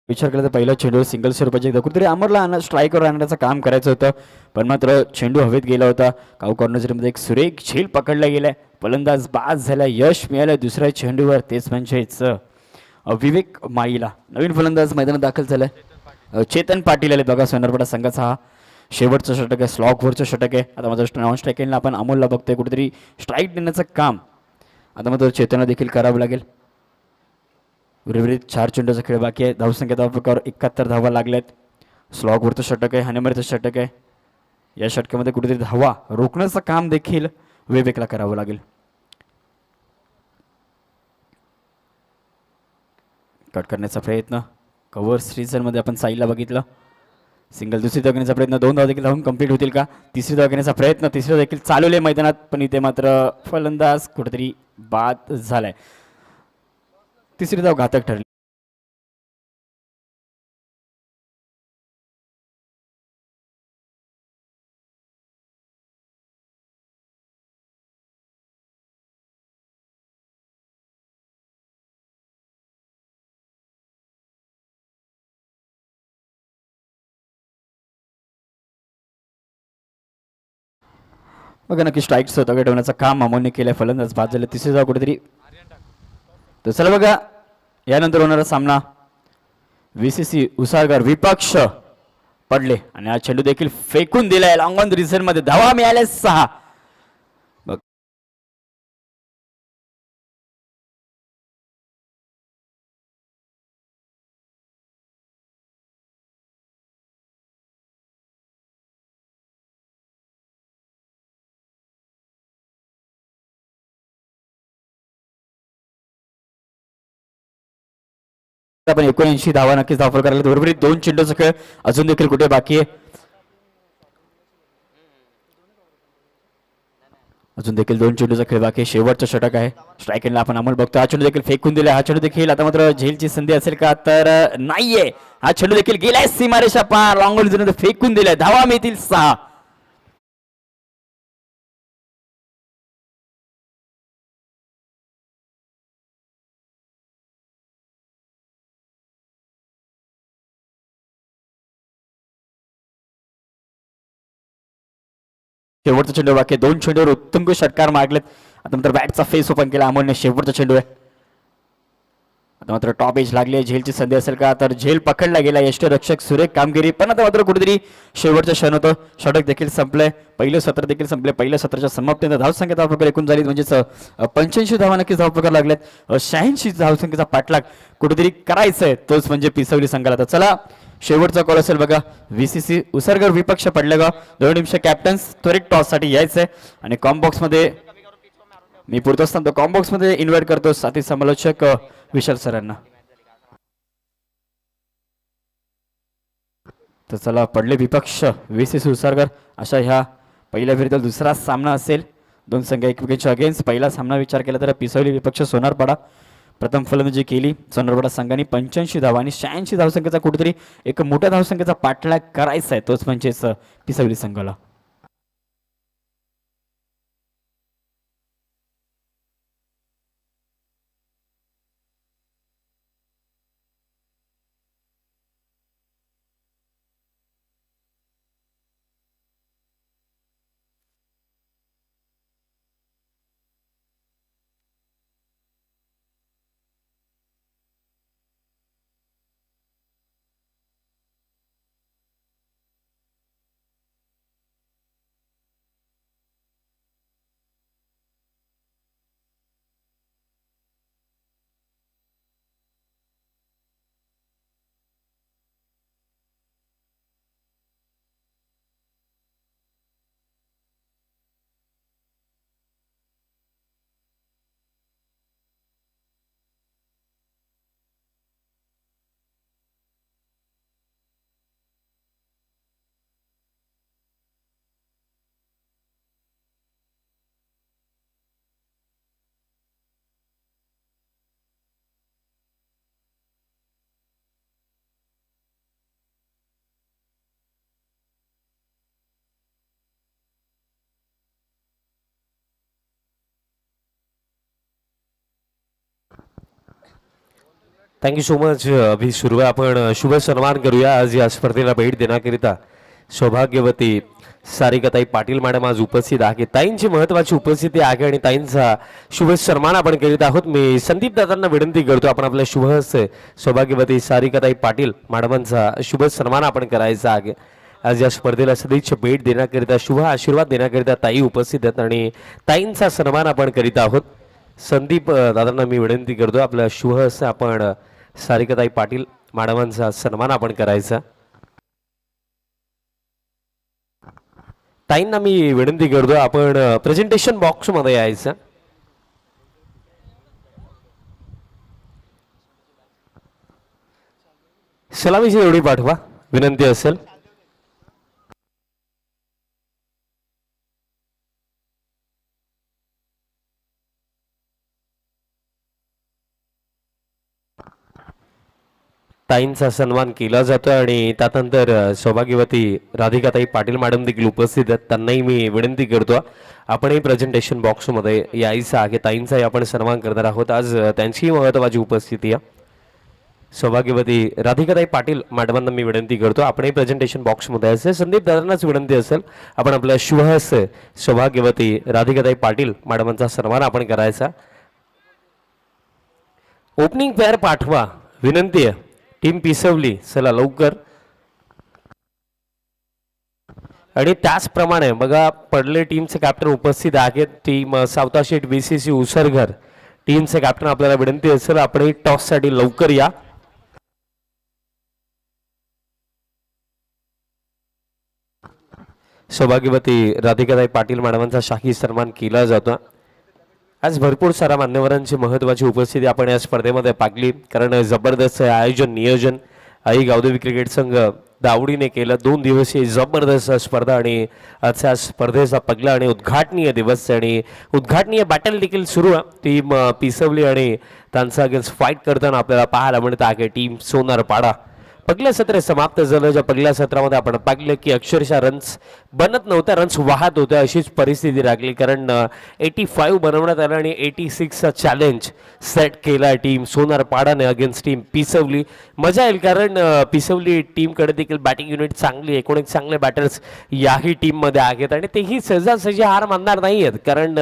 विचार केला तर पहिल्या चेंडूवर सिंगल स्वरूपाचे एकदा कुठेतरी अमरला स्ट्राईकवर आणण्याचं काम करायचं होतं पण मात्र चेंडू हवेत गेला होता. काऊ कॉर्नरमध्ये एक सुरेख झेल पकडला गेलाय. फलंदाज बाद झाला. यश मिळालं दुसऱ्या चेंडूवर. तेच म्हणजेच विवेक माईला. नवीन फलंदाज मैदानात दाखल झालाय. चेतन पाटील आले बघा. सोनारपाडा संघाचा हा शेवटचं षटक आहे. स्लॉगवरचं षटक आहे. आता मात्र नॉन स्ट्राईकिंगला आपण अमोलला बघतोय. कुठेतरी स्ट्राईक देण्याचं काम आता मात्र चेतनला देखील करावं लागेल. उर्वरित 4 चेंडूचा खेळ बाकी आहे. धावसंख्या धावफलकावर 71 धावा लागल्यात. स्लॉगवरचं षटक आहे. हानेमारीचं षटक आहे. या षटकामध्ये कुठेतरी धावा रोखण्याचं काम देखील विवेकला करावं लागेल. कट करण्याचा प्रयत्न. कव्हर सीझनमध्ये आपण साईला बघितलं. सिंगल दुसरी धाव घेण्याचा प्रयत्न. 2 धावा देखील धावून कंप्लीट होतील का? तिसरी धाव घेण्याचा प्रयत्न. तिसरी देखील चालवले मैदानात पण इथे मात्र फलंदाज कुठेतरी बाद झालाय. तिसरी धाव घातक ठरली. बघा नक्की स्ट्राईक स्वतः ठेवण्याचं काम अमोलने केलंय. फलंदाज बाद झाले. तिसरी धाव कुठेतरी. तर चला बघा यानंतर होणारा सामना VCC उसाळगर विपक्ष पडले आणि हा चेंडू देखील फेकून दिलाय. लॉंग ऑन रिझन मध्ये धावा मिळाल्या 6. आपण 79 धावा नक्कीच धावफल करायला. उर्वरित 2 चेंडूचा खेळ अजून देखील कुठे बाकी आहे. अजून देखील 2 चेंडूचा खेळ बाकी आहे. शेवटचं षटक आहे. स्ट्राईकला आपण अमोल बघतो. हा चेंडू देखील फेकून दिला. हा चेंडू देखील आता मात्र झेलची संधी असेल का? तर नाहीये. हा चेंडू देखील गेलाय सीमारेषा पार. लॉंग ऑन फेकून दिलाय. धावा मिळतील 6. शेवटचा चेंडू बाकी. 2 चेंडूवर उत्तुंग षटकार मारलेत. आता मात्र बॅटचा फेस ओपन केला अमोलने. शेवटचा चेंडू आहे. आता मात्र टॉप एज लागली आहे. झेलची संधी असेल का? तर झेल पकडला गेला. यष्टरक्षक सुरेख कामगिरी पण आता मात्र कुठेतरी शेवटचं क्षण होतं. षटक देखील संपलंय. पहिलं सत्र देखील संपले. पहिल्या सत्राच्या समाप्तीनंतर धावसंख्या धावप्रकार एकूण झाली म्हणजेच 85 धावा नक्कीच धावप्रकार लागलेत. 86 धावसंख्येचा पाठलाग कुठेतरी करायचंय. तोच म्हणजे पिसवली संघाला. तर चला शेवटचा कॉल असेल बघा. VCC उसाळगर विपक्ष पडले का 2 निमिष कॅप्टन्स त्वरित टॉस साठी यायचंय आणि कॉम बॉक्स मध्ये मी पुरतो असताना कॉम्बॉक्समध्ये इन्व्हाइट करतो साथी समालोचक विशाल सरांना. तर चला पडले विपक्ष VC सुसारकर. अशा ह्या पहिल्या फेरीतील दुसरा सामना असेल. दोन संघ एकमेकांच्या अगेन्स्ट. पहिला सामना विचार केला तर पिसावली विपक्ष सोनारपाडा. प्रथम फलंदाजी केली सोनारपाडा संघाने 85 धावा आणि 86 धावसंख्येचा कुठेतरी एक मोठ्या धावसंख्येचा पाठलाग करायचा आहे, तोच म्हणजेच पिसावली संघाला. Thank you so much. अभि सुरुवात आपण शुभ सन्मान करूया. आज या स्पर्धेला भेट देण्याकरिता सौभाग्यवती सारिकाताई पाटील मॅडम आज उपस्थित आहे. ताईंची महत्वाची उपस्थिती आहे आणि ताईंचा शुभ सन्मान आपण करीत आहोत. मी संदीप दादांना विनंती करतो आपण आपल्या शुभ हस्ते सौभाग्यवती सारिकाताई पाटील मॅडमांचा शुभ सन्मान आपण करायचा आहे. आज या स्पर्धेला सदिच्छा भेट देण्याकरिता शुभ आशीर्वाद देण्याकरिता ताई उपस्थित आहेत आणि ताईंचा सन्मान आपण करीत आहोत. संदीप दादांना मी विनंती करतो आपल्या शुभ हस्ते आपण सारिकाताई पाटील मॅडमांचा सन्मान आपण करायचा. ताईंना मी विनंती करतो आपण प्रेझेंटेशन बॉक्स मध्ये यायचं. सलामीची एवढी पाठवा विनंती असेल. ताईंचा सन्मान केला जातो आणि त्यानंतर सौभाग्यवती राधिकाताई पाटील मॅडम देखील उपस्थित आहेत. त्यांनाही मी विनंती करतो आपणही प्रेझेंटेशन बॉक्समध्ये यायचं आहे. ताईंचाही आपण सन्मान करणार आहोत. आज त्यांचीही महत्त्वाची उपस्थिती आहे. सौभाग्यवती राधिकाताई पाटील मॅडमांना मी विनंती करतो आपणही प्रेझेंटेशन बॉक्समध्ये यायचं. संदीप दादांनाच विनंती असेल आपण आपल्या शुभ हस्ते सौभाग्यवती राधिकाताई पाटील मॅडमांचा सन्मान आपण करायचा. ओपनिंग पेअर पाठवा विनंती आहे. टीम पिसवली चला लवकर. आणि त्याचप्रमाणे बघा पडले टीमचे कॅप्टन उपस्थित आहेत. टीम सावता शेठ BCC उसरघर टीमचे कॅप्टन आपल्याला विनंती असेल आपण टॉस साठी लवकर या. सौभाग्यवती राधिकाताई पाटील मॅडमांचा शाही सन्मान केला जातो. आज भरपूर साऱ्या मान्यवरांची महत्त्वाची उपस्थिती आपण या स्पर्धेमध्ये पाहिली. कारण जबरदस्त आयोजन नियोजन आई गावदेवी क्रिकेट संघ दावडीने केलं. 2 दिवसीय जबरदस्त स्पर्धा आणि आजच्या स्पर्धेचा पहिला आणि उद्घाटनीय दिवस आणि उद्घाटनीय बॅटल देखील सुरू आहे. टीम पिसवली आणि त्यांचा अगेन्स्ट फाईट करताना आपल्याला पाहायला मिळतं आहे टीम सोनारपाडा. पहिलं सत्र समाप्त झालं. ज्या पहिल्या सत्रामध्ये आपण पाहिलं की अक्षरशः रन्स बनत नव्हत्या, रन्स वाहत होत्या अशीच परिस्थिती लागली. कारण 85 बनवण्यात आलं आणि 86चा चॅलेंज सेट केला टीम सोनारपाडाने अगेन्स्ट टीम पिसवली. मजा येईल कारण पिसवली टीमकडे देखील बॅटिंग युनिट चांगली आहे. एकूण एक चांगले बॅटर्स याही टीममध्ये आहेत आणि तेही सहजासहजी हार मानणार नाही आहेत. कारण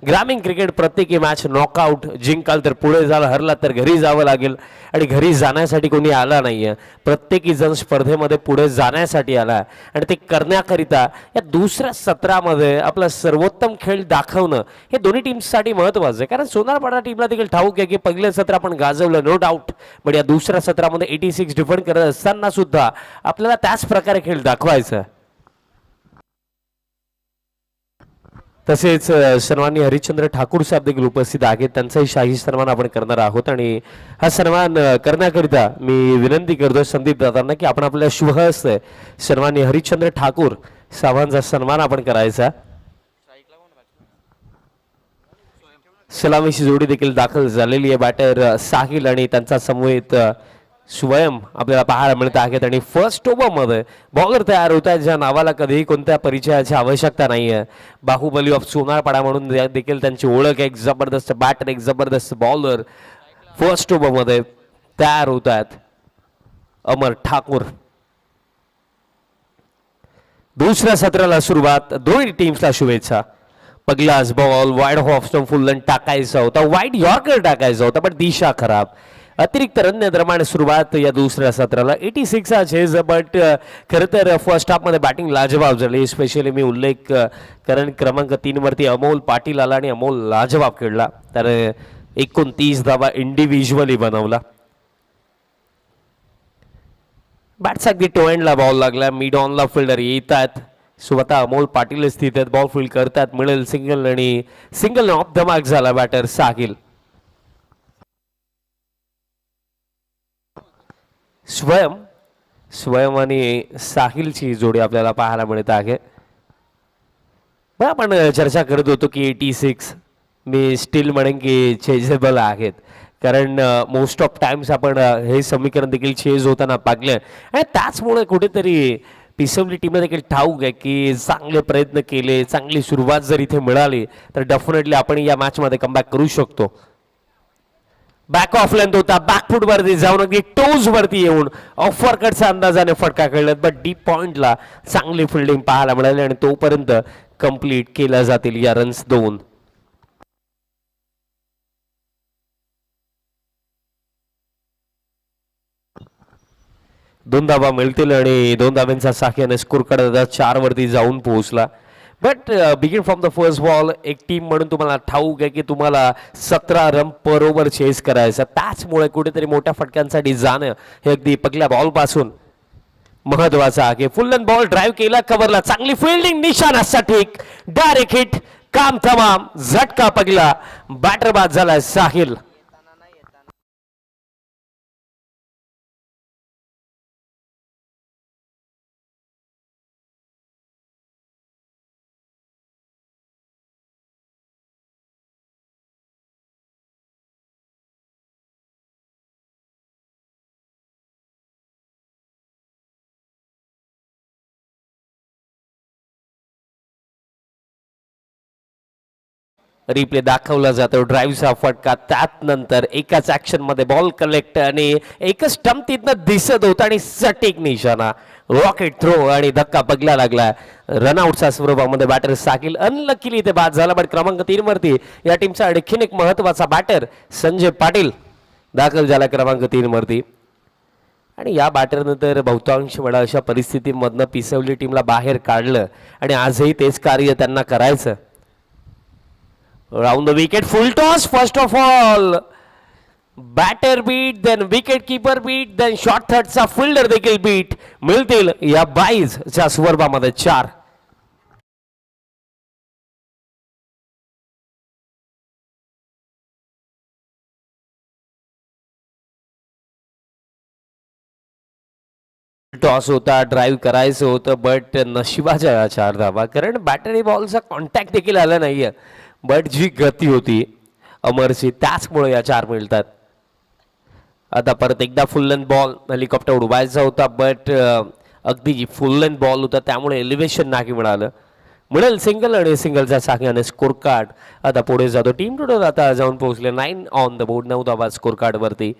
ग्रामीण क्रिकेट प्रत्येकी मॅच नॉकआउट जिंकाल तर पुढे जाल, हरला तर घरी जावं लागेल आणि घरी जाण्यासाठी कोणी आला नाही आहे. प्रत्येकी जण स्पर्धेमध्ये पुढे जाण्यासाठी आला आणि ते करण्याकरिता या दुसऱ्या सत्रामध्ये आपला सर्वोत्तम खेळ दाखवणं हे दोन्ही टीम्ससाठी महत्त्वाचं आहे. कारण सोनारपाडा टीमला देखील ठाऊक आहे की पहिलं सत्र आपण गाजवलं नो डाऊट, पण या दुसऱ्या सत्रामध्ये 86 डिफेंड करत असताना सुद्धा आपल्याला त्याच प्रकारे खेळ दाखवायचा. तसेच सन्माननीय हरिश्चंद्र ठाकूर साहेब देखील उपस्थित आहेत. त्यांचाही शाही सन्मान आपण करणार आहोत आणि हा सन्मान करण्याकरिता मी विनंती करतोय संदीप दादांना की आपण आपल्या शुभहस्त सन्माननीय हरिश्चंद्र ठाकूर साहेबांचा सन्मान आपण करायचा. सलामीची जोडी देखील दाखल झालेली आहे. बॅटर साहिल आणि त्यांचा समवेत स्वयं आपल्याला पाहायला मिळत आहेत आणि फर्स्ट ओव्हरमध्ये बॉलर तयार होत आहेत ज्या नावाला कधीही कोणत्या परिचयाची आवश्यकता नाही आहे. बाहुबली ऑफ सोनारपाडा म्हणून देखील त्यांची ओळख. एक जबरदस्त बॅटर, एक जबरदस्त बॉलर फर्स्ट ओव्हरमध्ये तयार होत आहेत. अमर ठाकूर. दुसऱ्या सत्राला सुरुवात. दोन्ही टीम्सला शुभेच्छा. पहिलाच बॉल वाईड ऑफस्टंप फुलंड टाकायचा होता, वाईड यॉर्कर टाकायचा होता, पण दिशा खराब. अतिरिक्त रन दरम्यान सुरुवात या दुसऱ्या सत्राला. 86 हा चेज, बट खरं तर फर्स्ट हाफमध्ये बॅटिंग लाजवाब झाली. स्पेशली मी उल्लेख कारण क्रमांक 3 वरती अमोल पाटील आला आणि अमोल लाजवाब खेळला. तर 29 धावा इंडिव्हिज्युअली बनवला. बॅट्स अगदी टो एंडला बॉल लागला. मिड ऑनला फिल्डर येत आहेत. स्वतः अमोल पाटील स्थित आहेत. बॉल फील्ड करतात. मिळेल सिंगल आणि सिंगल ऑफ द मार्क झाला बॅटर साहिल. स्वयं आणि साहिलची जोडी आपल्याला पाहायला मिळत आहे. आपण चर्चा करत होतो की 86 मी स्टील म्हणेन की चेजेबल आहेत, कारण मोस्ट ऑफ टाइम्स आपण हे समीकरण देखील चेज होताना पाहिलं आणि त्याचमुळे कुठेतरी पिसवली टीमला देखील ठाऊक आहे की चांगले प्रयत्न केले, चांगली सुरुवात जर इथे मिळाली तर डेफिनेटली आपण या मॅचमध्ये कमबॅक करू शकतो. बॅक ऑफ लेंथ होता, बॅकफुट वरती जाऊन अगदी टोज वरती येऊन ऑफर कटचा अंदाजाने फटका खेळला, बट डीप पॉइंटला चांगली फिल्डिंग पाहायला मिळाली आणि तोपर्यंत कंप्लीट केल्या जातील या रन्स 2. दोन धावा मिळतील आणि 2 धाव्यांचा साख्याने स्कोर कडे 4 वरती जाऊन पोहोचला. But begin from the first ball एक टीम म्हणून तुम्हाला ठाऊक आहे की तुम्हाला 17 रन पर ओव्हर चेस करायचं. त्याचमुळे कुठेतरी मोठ्या फटक्यांसाठी जाणं हे अगदी पहिल्या बॉल पासून महत्वाचं आहे. फुल रन बॉल ड्राईव्ह केला, कव्हरला चांगली फिल्डिंग, निशाणा ठीक, डायरेक्ट हिट, काम तमाम, झटका पहिला, बॅटर बाद झाला साहिल. रिप्ले दाखवला जातो. ड्राईव्हचा फटका, त्यात नंतर एकाच ऍक्शन मध्ये बॉल कलेक्ट आणि एकच स्टंप तिथनं दिसत होता आणि सटीक निशाणा, रॉकेट थ्रो आणि धक्का बगला लागला. रनआउटच्या स्वरूपामध्ये बॅटर साकिल अनलकीली इथे बाद झाला. बट क्रमांक 3 वरती या टीमचा आणखीन एक महत्वाचा बॅटर संजय पाटील दाखल झाला क्रमांक 3 वरती. आणि या बॅटरनं तर बहुतांश वेळा अशा परिस्थितीमधनं पिसवली टीमला बाहेर काढलं आणि आजही तेच कार्य त्यांना करायचं. Round the wicket, full toss. First of all, batter beat, then wicket keeper beat, then short third fielder देखील beat. मिळतील या 22 च्या स्वरूपामध्ये 4. टॉस होता, ड्राईव्ह करायचं होतं, बट नशिबाच्या या 4 धावा, कारण बॅटरी बॉलचा कॉन्टॅक्ट देखील आला नाहीये. बट जी गती होती अमरची, त्याचमुळे या 4 मिळतात. आता परत एकदा फुल लेंथ बॉल, हेलिकॉप्टर उडवायचा होता, बट अगदी फुल लेंथ बॉल होता त्यामुळे एलिव्हेशन नाही मिळालं. मिळेल सिंगल आणि सिंगलच्या साख्याने स्कोर कार्ड आता पुढे जातो. टीम टोटल आता जाऊन पोहोचले 9 ऑन द बोर्ड, 9 धावा स्कोर कार्ड वरती.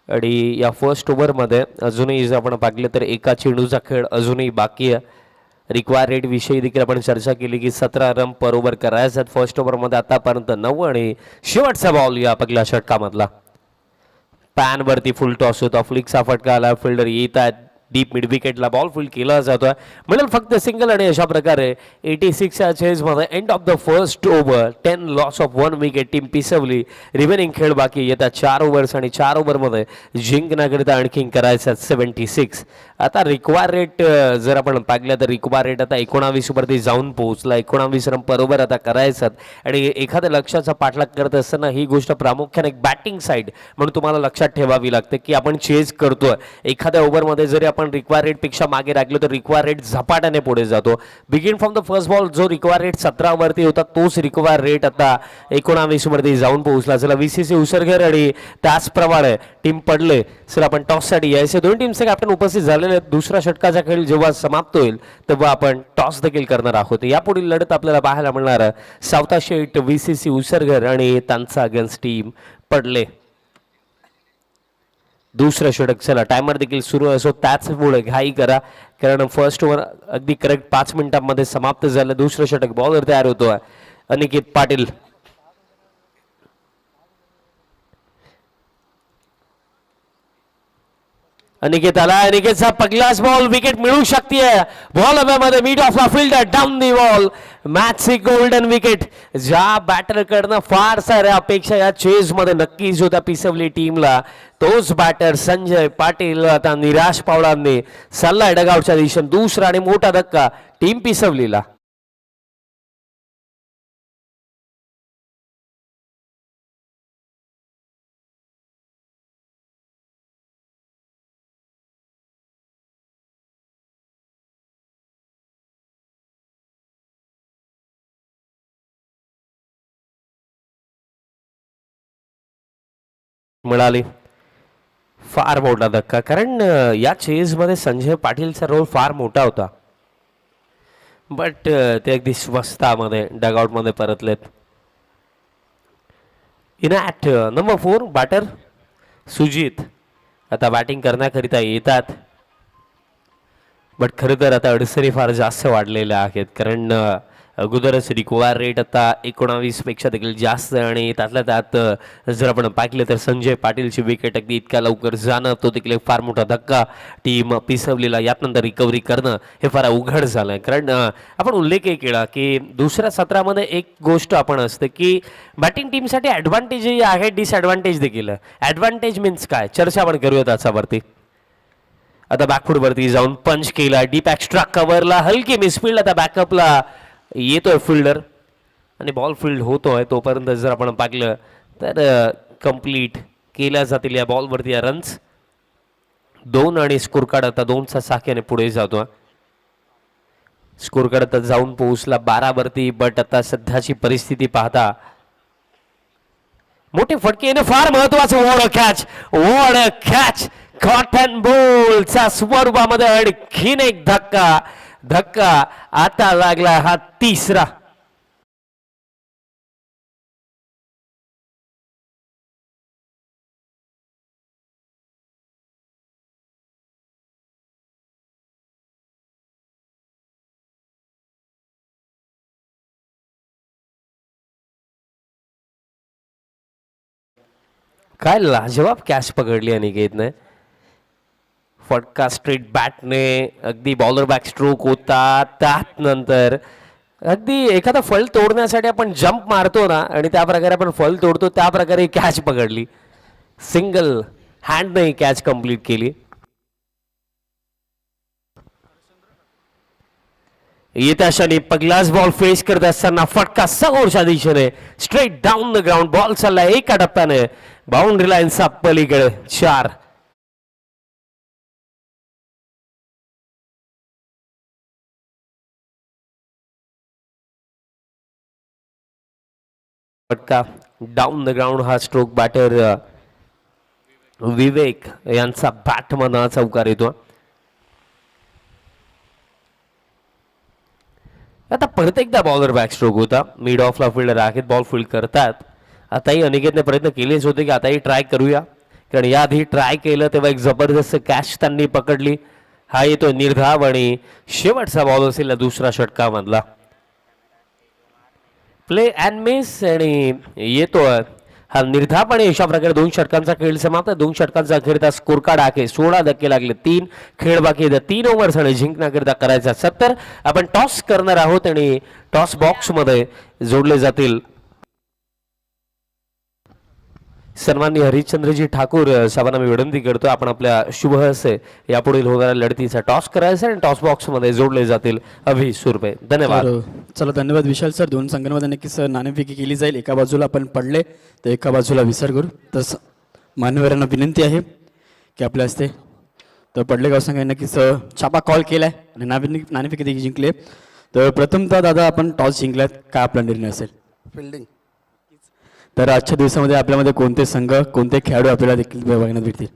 आणि या फर्स्ट ओव्हरमध्ये अजूनही जर आपण पाहिलं तर एका चेंडूचा खेळ अजूनही बाकी आहे. रिक्वायर रेट विषयी देखील आपण चर्चा केली की 17 रन पर ओव्हर करायचं फर्स्ट ओव्हरमध्ये आतापर्यंत 9. आणि शेवटचा बॉल या पहिल्या षटकामधला. पॅन वरती फुल टॉस होता, फ्लिकचा फटका आला, फिल्डर येत आहेत, डीप मिड विकेटला बॉल फील्ड केला जातोय, मिळेल फक्त सिंगल. आणि अशा प्रकारे 86 या चेजमध्ये end of the first over 10 loss of 1 wicket team Pisvali. Remaining खेळ बाकी येतात 4 ओव्हर्स आणि 4 ओव्हरमध्ये जिंकण्याकरिता आणखी करायचं 76. आता रिक्वायर रेट जर आपण पाहिलं तर रिक्वायर रेट आता 19 वरती जाऊन पोहोचला. 19 रन बरोबर आता करायचं. आणि एखाद्या लक्ष्याचा पाठलाग करत असताना ही गोष्ट प्रामुख्याने एक बॅटिंग साईड म्हणून तुम्हाला लक्षात ठेवावी लागते की आपण चेज करतोय. एखाद्या ओव्हरमध्ये जरी आपण रिक्वायर रेटपेक्षा मागे राखलो तर रिक्वायर रेट झपाट्याने पुढे जातो. Begin from the first ball जो रिक्वायर रेट 17 वरती होता तोच रिक्वायर रेट आता 19 वरती जाऊन पोहोचला. चला VCC उसरघर आणि त्याचप्रमाणे टीम पडले. सर आपण टॉससाठी यायचे दोन टीमचे कॅप्टन उपस्थित झालेले आहेत. दुसरा षटकाचा खेळ जेव्हा समाप्त होईल तेव्हा आपण टॉस देखील करणार आहोत. यापुढील लढत आपल्याला पाहायला मिळणार सावता शेट VCC उसरघर आणि त्यांचा अगेन्स्ट टीम पडले. दुसरं षटक चला टायमर देखील सुरू असो त्याचमुळे घाई करा कारण फर्स्ट ओव्हर अगदी करेक्ट 5 मिनिटांमध्ये समाप्त झालं. दुसरं षटक बॉलर तयार होतोय अनिकेत पाटील. अनिकेत आला. अनिकेतचा पहिलाच बॉल विकेट मिळू शकते. बॉल हव्यामध्ये mid off the field down the ball मॅचची गोल्डन विकेट. ज्या बॅटर कडनं फार साऱ्या अपेक्षा या चेज मध्ये नक्कीच होत्या पिसवली टीमला तोच बॅटर संजय पाटील आता निराश पावलांनी सल्ला डगआउटच्या दिशेने. दुसरा आणि मोठा धक्का टीम पिसवलीला. मिळाली फार मोठा धक्का कारण या चेजमध्ये संजय पाटीलचा रोल फार मोठा होता. बट ते अगदी स्वस्तामध्ये डगआउटमध्ये परतलेत. In at number 4 batter Sujit आता बॅटिंग करण्याकरिता येतात. बट खरं तर आता अडचणी फार जास्त वाढलेल्या आहेत कारण अगोदरच रिक्वायर रेट आता 19 पेक्षा देखील जास्त आणि त्यातल्या त्यात जर आपण पाहिलं तर संजय पाटीलची विकेट अगदी इतक्या लवकर जाणं तो देखील एक फार मोठा धक्का टीम पिसवलेला. यातनंतर रिकव्हरी करणं हे फार अवघड झालं कारण आपण उल्लेखही केला की दुसऱ्या सत्रामध्ये एक गोष्ट आपण असते की बॅटिंग टीमसाठी ॲडव्हान्टेजही आहे डिसॲडव्हान्टेज देखील. ॲडव्हान्टेज मीन्स काय चर्चा आपण करूया त्याच्यावरती. आता बॅकफूट वरती जाऊन पंच केला डीप एक्स्ट्रा कव्हरला हलकी मिसफील्ड. आता बॅकअपला येतोय फिल्डर आणि बॉल फील्ड होतोय तोपर्यंत जर आपण पाहिलं तर कंप्लीट केल्या जातील या बॉलवरती या रन्स 2 आणि स्कोर कार्ड आता 2चा साख्याने पुढे जातो. स्कोर कार्ड आता जाऊन पोहोचला 12 वरती. बट आता सध्याची परिस्थिती पाहता मोठे फटके येणे फार महत्वाचं. वॉड कॅच कॉटन बॉलच्या स्वरूपामध्ये आणखीन एक धक्का आता लागला हा तिसरा. काय लाजवाब कॅच पकडली अनिकेतने. फटका स्ट्रेट बॅटने अगदी बॉलर बॅक स्ट्रोक होता. त्यात नंतर अगदी एखादा फळ तोडण्यासाठी आपण जंप मारतो ना आणि त्या प्रकारे आपण फळ तोडतो त्या प्रकारे कॅच पकडली. सिंगल हँडने कॅच कंप्लीट केली. येत्या क्षणी पहिलाच बॉल फेस करत असताना फटका समोरच्या दिशेने straight down the ground. Ball चालला एका टप्प्याने बाउंड्री लाईनचा पलीकडे 4. फटका डाऊन द ग्राउंड हा स्ट्रोक बॅटर विवेक यांचा बॅटमधून चौकार येतो. आता परत एकदा बॉलर बॅक स्ट्रोक होता. मिड ऑफला फिल्डर आहेत बॉल फील्ड करतात. आताही अनिकेतने प्रयत्न केलेच होते की आताही ट्राय करूया कारण याआधी ट्राय केलं तेव्हा एक जबरदस्त कॅच त्यांनी पकडली. हा येतो निर्धाव आणि शेवटचा बॉल असेल दुसरा षटकामधला. प्ले अँड मिस आणि येतो हा निर्धाप आणि अशा प्रकारे 2 षटकांचा खेळ समाप्त. 2 षटकांचा अखेरचा स्कोर कार्ड आहे 16 धक्के लागले. 3 खेळ बाकी आहेत. 3 ओव्हर्स आणि जिंकण्याकरिता करायचा 70. आपण टॉस करणार आहोत आणि टॉस बॉक्स मध्ये जोडले जातील सन्माननीय हरिश्चंद्रजी ठाकूर साहेबांना मी विनंती करतो आपण आपल्या शुभ हस्ते यापुढील होणाऱ्या लढतीचा टॉस करायचा आणि टॉस बॉक्स मध्ये जोडले जातील 20 रुपये. धन्यवाद. चला धन्यवाद विशाल सर. 2 संघांमध्ये नक्कीच नाणेफेकी केली जाईल. एका बाजूला आपण पडले तर एका बाजूला विसर करू. तर मान्यवरांना विनंती आहे की आपल्या हस्ते तर पडले गाव संघाने नक्कीच छापा कॉल केला आहे आणि नाणेफेकी देखील जिंकले. तर प्रथमतः दादा आपण टॉस जिंकल्यात, काय आपला निर्णय असेल? फिल्डिंग. तर आजच्या दिवसामध्ये आपल्यामध्ये कोणते संघ कोणते खेळाडू आपल्याला देखील बघण्यात भेटतील?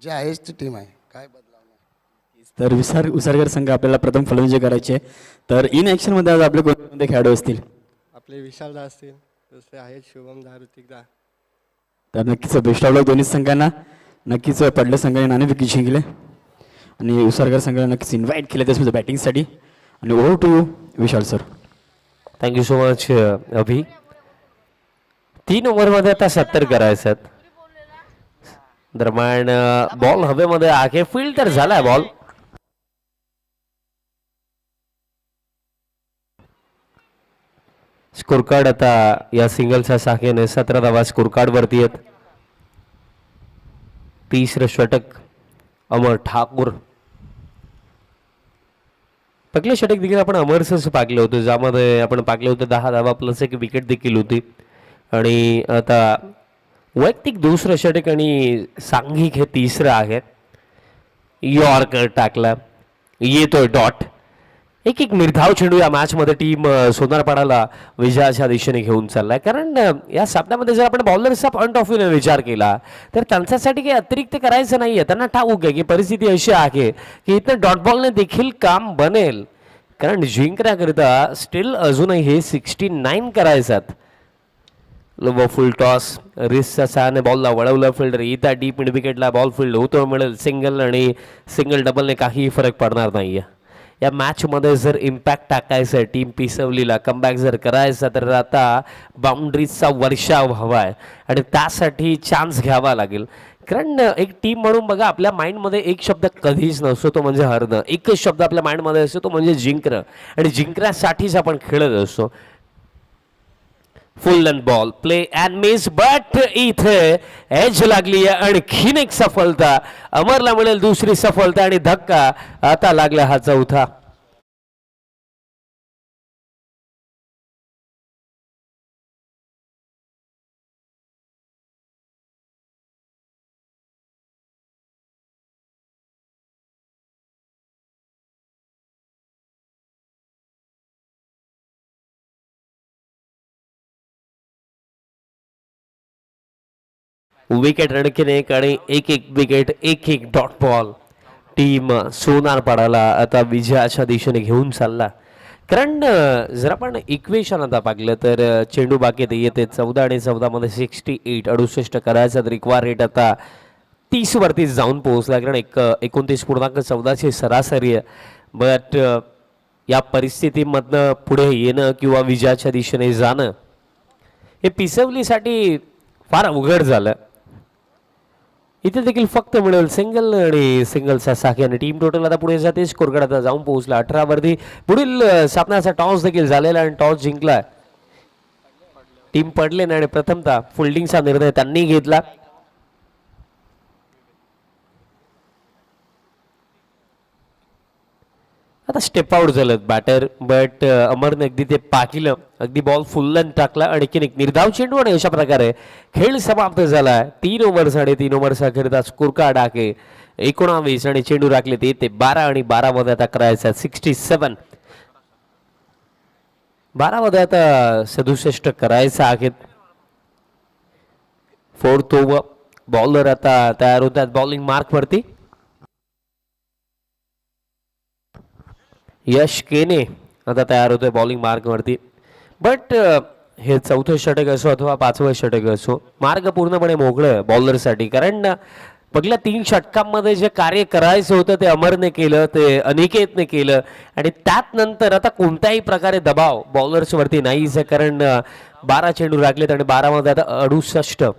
जे आहेच ती टीम आहे, काय बदलावणार. तर उसरगर संघ आपल्याला प्रथम फलंदाजी करायची आहे. तर इन ॲक्शनमध्ये आज आपले कोणते खेळाडू असतील? आपले विशालदा असतील, दुसरे आहेत शुभम दा, ऋतिकदा. तर नक्कीच बेस्ट ऑफ लक दोन्ही संघांना. नक्कीच पडले संघाने नाणेफेकी जिंकले आणि उसरगर संघाला नक्कीच इन्व्हाइट केलं त्याच्यामध्ये बॅटिंगसाठी. आणि over to you Vishal sir. Thank you so much Abhi. 3 ओव्हरमध्ये आता 70 करायचं दरम्यान बॉल हवेमध्ये आहे. फील्ड तर झालाय बॉल. स्कोर कार्ड आता या सिंगलच्या शाखेने 17 धावा स्कोर कार्ड वरती आहेत. 30 षटक अमर ठाकूर. पहिलं षटक देखील आपण अमरसच पाकलं होतं, ज्यामध्ये आपण पाकले होते 10 धावा प्लस 1 विकेट देखील होती. आणि आता वैयक्तिक दुसरं षटक आणि सांघिक हे तिसरं आहे. यॉर्कर टाकला, येतोय डॉट. एक निर्धाव चेंडू या मॅचमध्ये टीम सोनारपाडाला विजयाच्या दिशेने घेऊन चाललाय. कारण या सामन्यामध्ये जर आपण बॉलर्सचा पॉईंट ऑफ व्ह्यूने विचार केला तर त्यांच्यासाठी काही अतिरिक्त करायचं नाहीये. त्यांना ठाऊक आहे की परिस्थिती अशी आहे की इथं डॉट बॉलने देखील काम बनेल. कारण जिंकण्याकरिता स्टील अजूनही हे 69 करायच्यात. लो फुल टॉस रिस्कच्या सहाय्याने बॉलला वळवलं. फिल्डर इथं डीप मिड विकेटला बॉल फील्ड होतो मिळेल. सिंगल आणि सिंगल डबलने काहीही फरक पडणार नाहीये. या मॅचमध्ये जर इम्पॅक्ट टाकायचं आहे टीम पिसवलीला कमबॅक जर करायचा तर आता बाउंड्रीजचा वर्षाव हवा आहे आणि त्यासाठी चान्स घ्यावा लागेल. कारण एक टीम म्हणून बघा आपल्या माइंडमध्ये एक शब्द कधीच नसतो, तो म्हणजे हरणं. एकच शब्द आपल्या माइंडमध्ये असतो, तो म्हणजे जिंकणं. आणि जिंकण्यासाठीच आपण खेळत असतो. फुल and ball play and miss, but इथे एज लागली आहे. आणखीन एक सफलता अमरला मिळेल, दुसरी सफलता आणि धक्का आता लागला हा चौथा. विकेट आणखीन एक आणि एक विकेट, एक डॉट बॉल. टीम सोनारपाडाला आता विजयाच्या दिशेने घेऊन चालला. कारण जर आपण इक्वेशन आता पाहिलं तर चेंडू बाकी येते 14 आणि 14 मध्ये 68 68 करायचा तर रिक्वायर रेट आता 30 वरती जाऊन पोहोचला. कारण 29.14 सरासरी आहे. बट या परिस्थितीमधनं पुढे येणं किंवा विजयाच्या दिशेने जाणं हे पिसवलीसाठी फार अवघड झालं. इथे देखील फक्त मिळेल सिंगल आणि सिंगलचा साखी. टीम टोटल आता पुढे जाते. स्कोर कार्ड आता जाऊन पोहोचला 18 वरती. पुढील सामन्याचा टॉस देखील झालेला आणि टॉस जिंकला. टीम पडले नाही आणि प्रथमतः फिल्डिंगचा निर्णय त्यांनी घेतला. आता स्टेप आउट झालं बॅटर, बट अमरने अगदी ते पाकिलं, अगदी बॉल फुल्लन टाकला. आणखीन एक निर्धाव चेंडू आणि अशा प्रकारे खेळ समाप्त झाला. 3 ओव्हर 3.5 ओव्हरचा खेळता स्कोर कार्ड आहे 19 आणि चेंडू राखले ते 12 आणि 12 मध्ये आता करायचा 67. 12 मध्ये आता 67 करायचं आहेत. 4th ओव्हर बॉलर आता तयार होतात बॉलिंग मार्क वरती. यश केने आता तयार होतोय बॉलिंग मार्क वरती. बट हे 4थं षटक असो अथवा 5वं षटक असो, मार्ग पूर्णपणे मोकळं बॉलरसाठी. कारण पहिल्या 3 षटकांमध्ये जे कार्य करायचं होतं ते अमरने केलं, ते अनिकेतने केलं. आणि त्यात नंतर आता कोणत्याही प्रकारे दबाव बॉलर्सवरती नाहीच. कारण 12 चेंडू राखलेत आणि 12 मध्ये आता 68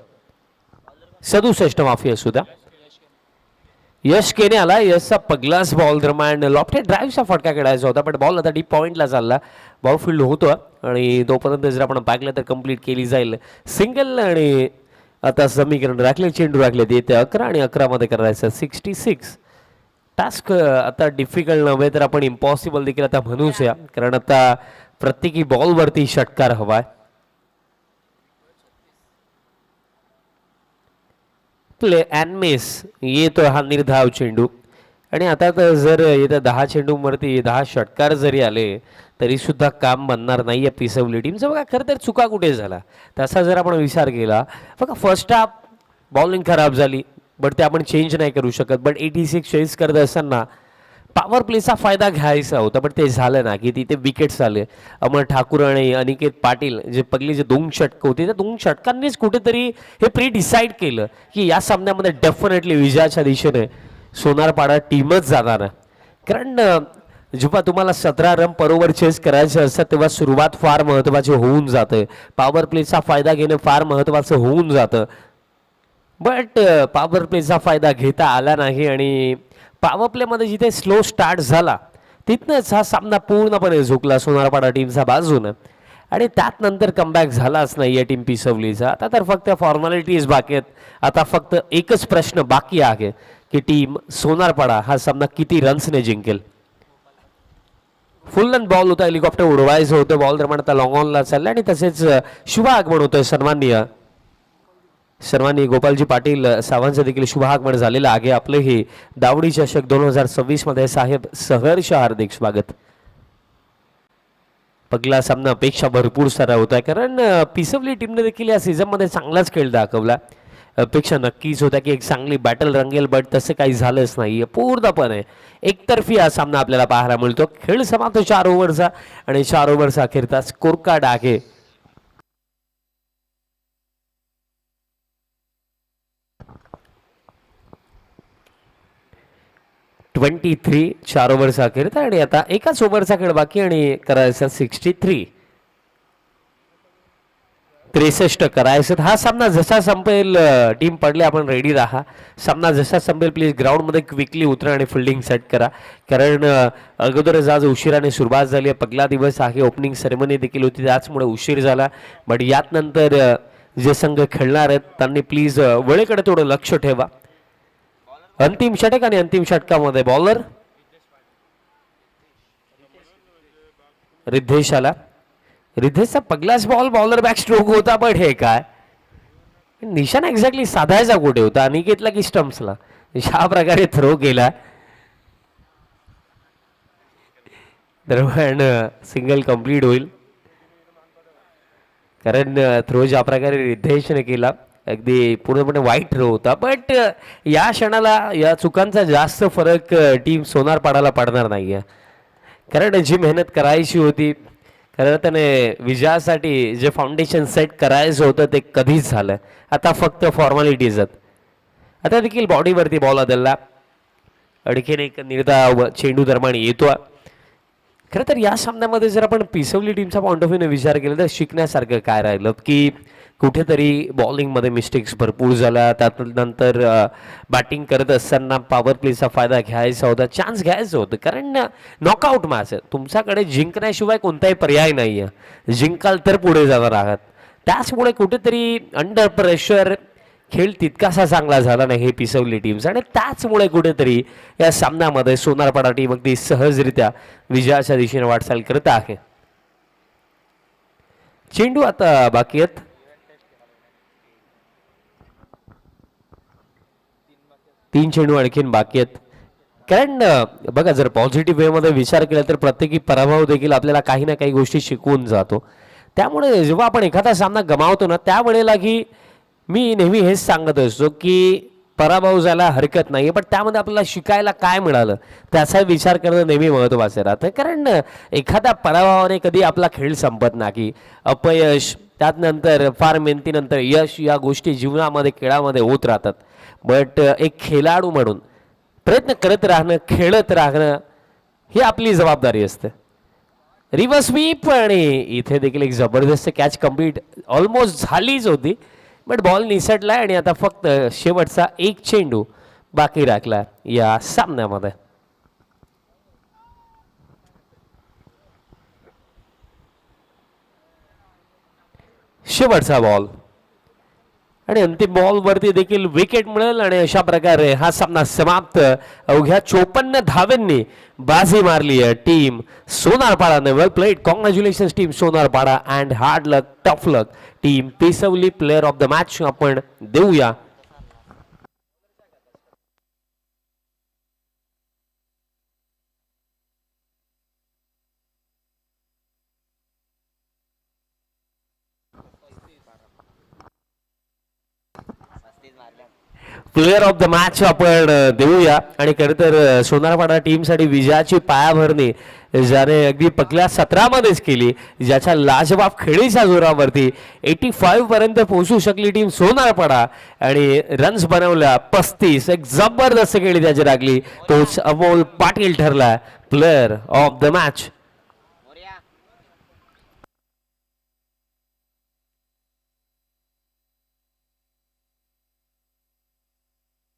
67 माफी असू द्या. यश केने आला. यशचा पगलाच बॉल दरम्यान लॉफ्टेड ड्राईव्हचा फटका खेळायचा होता, पण बॉल आता डीप पॉईंटला चालला. बॉल फील्ड होतो आणि तोपर्यंत जर आपण पाहिलं तर कंप्लीट केली जाईल सिंगल. आणि आता समीकरण राखले, चेंडू राखले ते 11 आणि 11 मध्ये करायचं 66. टास्क आता डिफिकल्ट नव्हे तर आपण इम्पॉसिबल देखील आता म्हणूच या, कारण आता प्रत्येकी बॉलवरती षटकार हवाय. प्ले अँड मिस येतो हा निर्धाव चेंडू. आणि आता तर जर येत्या 10 चेंडूवरती 10 षटकार जरी आले तरी सुद्धा काम बनणार नाही आहे पिसवली टीमचं. बघा खरं तर चुका कुठे झाला तसा जर आपण विचार केला, बघा फर्स्ट हाफ बॉलिंग खराब झाली, बट ते आपण चेंज नाही करू शकत. बट 86 चेस करत असताना पॉवर प्लेचा फायदा घ्यायचा होता, पण ते झालं ना की तिथे विकेट्स आले. अमर ठाकूर आणि अनिकेत पाटील जे पगली जे 2 षटकं होते त्या 2 षटकांनीच कुठेतरी हे प्री डिसाईड केलं की या सामन्यामध्ये डेफिनेटली विजयाच्या दिशेने सोनारपाडा टीमच जाणार आहे. कारण जेव्हा तुम्हाला 17 रन बरोबर चेस करायचे असतात तेव्हा सुरुवात फार महत्त्वाची होऊन जाते. पॉवर प्लेचा फायदा घेणं फार महत्त्वाचं होऊन जातं. बट पॉवर प्लेचा फायदा घेता आला नाही आणि पॉवर प्लेमध्ये जिथे स्लो स्टार्ट झाला तिथनंच हा सामना पूर्णपणे झुकला सोनारपाडा टीमचा बाजूनं. आणि त्यात नंतर कमबॅक झालाच नाही या टीम पिसवलीचा. आता तर फक्त फॉर्मॅलिटीज बाकी आहेत. आता फक्त एकच प्रश्न बाकी आहे की टीम सोनारपाडा हा सामना किती रन्सने जिंकेल. फुल रन बॉल होता, हेलिकॉप्टर उडवायचं होतं. बॉल दरम्यान आता लॉंग ऑनला चाललं आणि तसेच शुभ आगमन होतं सर्वांनी गोपालजी पाटील सावंतचं देखील शुभ आगमन झालेलं आहे. आपले हे दावडी चषक 2026 मध्ये साहेब सहर्ष हार्दिक स्वागत. पहिला सामना अपेक्षा भरपूर सारा होता, कारण पिसवली टीमने देखील या सीझनमध्ये चांगलाच खेळ दाखवला. अपेक्षा नक्कीच होत्या की एक चांगली बॅटल रंगेल, बट तसं काही झालंच नाही. पूर्णपणे एकतर्फी हा सामना आपल्याला पाहायला मिळतो. खेळ समाप्त 4 ओव्हरचा आणि 4 ओव्हरचा अखेरचा स्कोर कार्ड आहे 23. 4 ओव्हरचा अखेरचा आणि आता एकाच ओव्हरचा खेळ बाकी आणि करायचा 63. 63 करायचं. हा सामना जसा संपेल टीम पडले आपण रेडी राहा. सामना जसा संपेल प्लीज ग्राउंडमध्ये क्विकली उतरा आणि फिल्डिंग सेट करा, कारण अगोदरच आज उशिराने सुरुवात झाली आहे. पहिला दिवस आहे, ओपनिंग सेरेमनी देखील होती, त्याचमुळे उशीर झाला. बट यात नंतर जे संघ खेळणार आहेत त्यांनी प्लीज वेळेकडे थोडं लक्ष ठेवा. अंतिम षटक आणि अंतिम षटकामध्ये बॉलर रिद्धेश आला. रिद्धेशचा पहिलाच बॉल बॉलर बॅक स्ट्रोक होता, पण हे काय निशाण एक्झॅक्टली साधायचा कुठे होता, अनिकेतला की स्टम्प्सला. अशा प्रकारे थ्रो केला. दरम्यान सिंगल कंप्लीट होईल, कारण थ्रो ज्या प्रकारे रिद्धेशने केला अगदी पूर्णपणे वाईट थ्रो होता. बट या क्षणाला या चुकांचा जास्त फरक टीम सोनारपाडाला पडणार नाही आहे, कारण जी मेहनत करायची होती खरं त्याने विजयासाठी जे फाउंडेशन सेट करायचं होतं ते कधीच झालं. आता फक्त फॉर्मॅलिटीज आहेत. आता देखील बॉडीवरती बॉल आदलला. आणखीन एक निर्धाव चेंडू दरम्यान येतो. खरं तर या सामन्यामध्ये जर आपण पिसवली टीमचा पॉईंट ऑफ व्ह्यूने विचार केला तर शिकण्यासारखं काय राहिलं की कुठेतरी बॉलिंगमध्ये मिस्टेक्स भरपूर झाल्या. त्यानंतर बॅटिंग करत असताना पॉवर प्लेचा फायदा घ्यायचा होता, चान्स घ्यायचं होतं, कारण नॉकआउट मॅच आहे. तुमच्याकडे जिंकण्याशिवाय कोणताही पर्याय नाही आहे. जिंकाल तर पुढे जाणार आहात. त्याचमुळे कुठेतरी अंडर प्रेशर खेळ तितकासा चांगला झाला नाही हे पिसवली टीम्स, आणि त्याचमुळे कुठेतरी या सामन्यामध्ये सोनारपाडा टीम अगदी सहजरित्या विजयाच्या दिशेने वाटचाल करत आहे. चेंडू आता बाकी आहेत. तीन चेंडू आणखीन बाकी आहेत. कारण बघा जर पॉझिटिव्ह वेमध्ये विचार केला तर प्रत्येकी पराभव देखील आपल्याला काही ना काही गोष्टी शिकवून जातो. त्यामुळे जेव्हा आपण एखादा सामना गमावतो ना त्यावेळेला की मी नेहमी हेच सांगत असतो की पराभव झाला हरकत नाही, पण त्यामध्ये आपल्याला शिकायला काय मिळालं त्याचा विचार करणं नेहमी महत्त्वाचं राहतं. कारण एखाद्या पराभवाने कधी आपला खेळ संपत नाही. अपयश त्यानंतर फार मेहनतीनंतर यश या गोष्टी जीवनामध्ये खेळामध्ये होत राहतात. बट एक खेळाडू म्हणून प्रयत्न करत राहणं, खेळत राहणं ही आपली जबाबदारी असते. रिव्हर्स स्वीप आणि इथे देखील एक जबरदस्त कॅच कंप्लीट ऑलमोस्ट झालीच होती, बट बॉल निसटलाय आणि आता फक्त शेवटचा एक चेंडू बाकी राखला या सामन्यामध्ये. शेवटचा बॉल आणि अंतिम बॉल वरती देखील विकेट मिळेल आणि अशा प्रकारे हा सामना समाप्त. अवघ्या 54 धावांनी बाजी मारली आहे टीम सोनारपाडाने. Well played, congratulations team Sonarpada and hard luck, tough luck team Pisvali. Player of the match आपण देऊया प्लेअर ऑफ द मॅच आपण देऊया. आणि खरं तर सोनारपाडा टीमसाठी विजयाची पायाभरणी ज्याने अगदी पहिल्या सत्रामध्येच केली, ज्याच्या लाजवाब खेळीच्या जोरावरती 85 पर्यंत पोहोचू शकली टीम सोनारपाडा आणि रन्स बनवल्या 35. एक जबरदस्त खेळी त्याची लागली. तोच अमोल पाटील ठरला प्लेअर ऑफ द मॅच.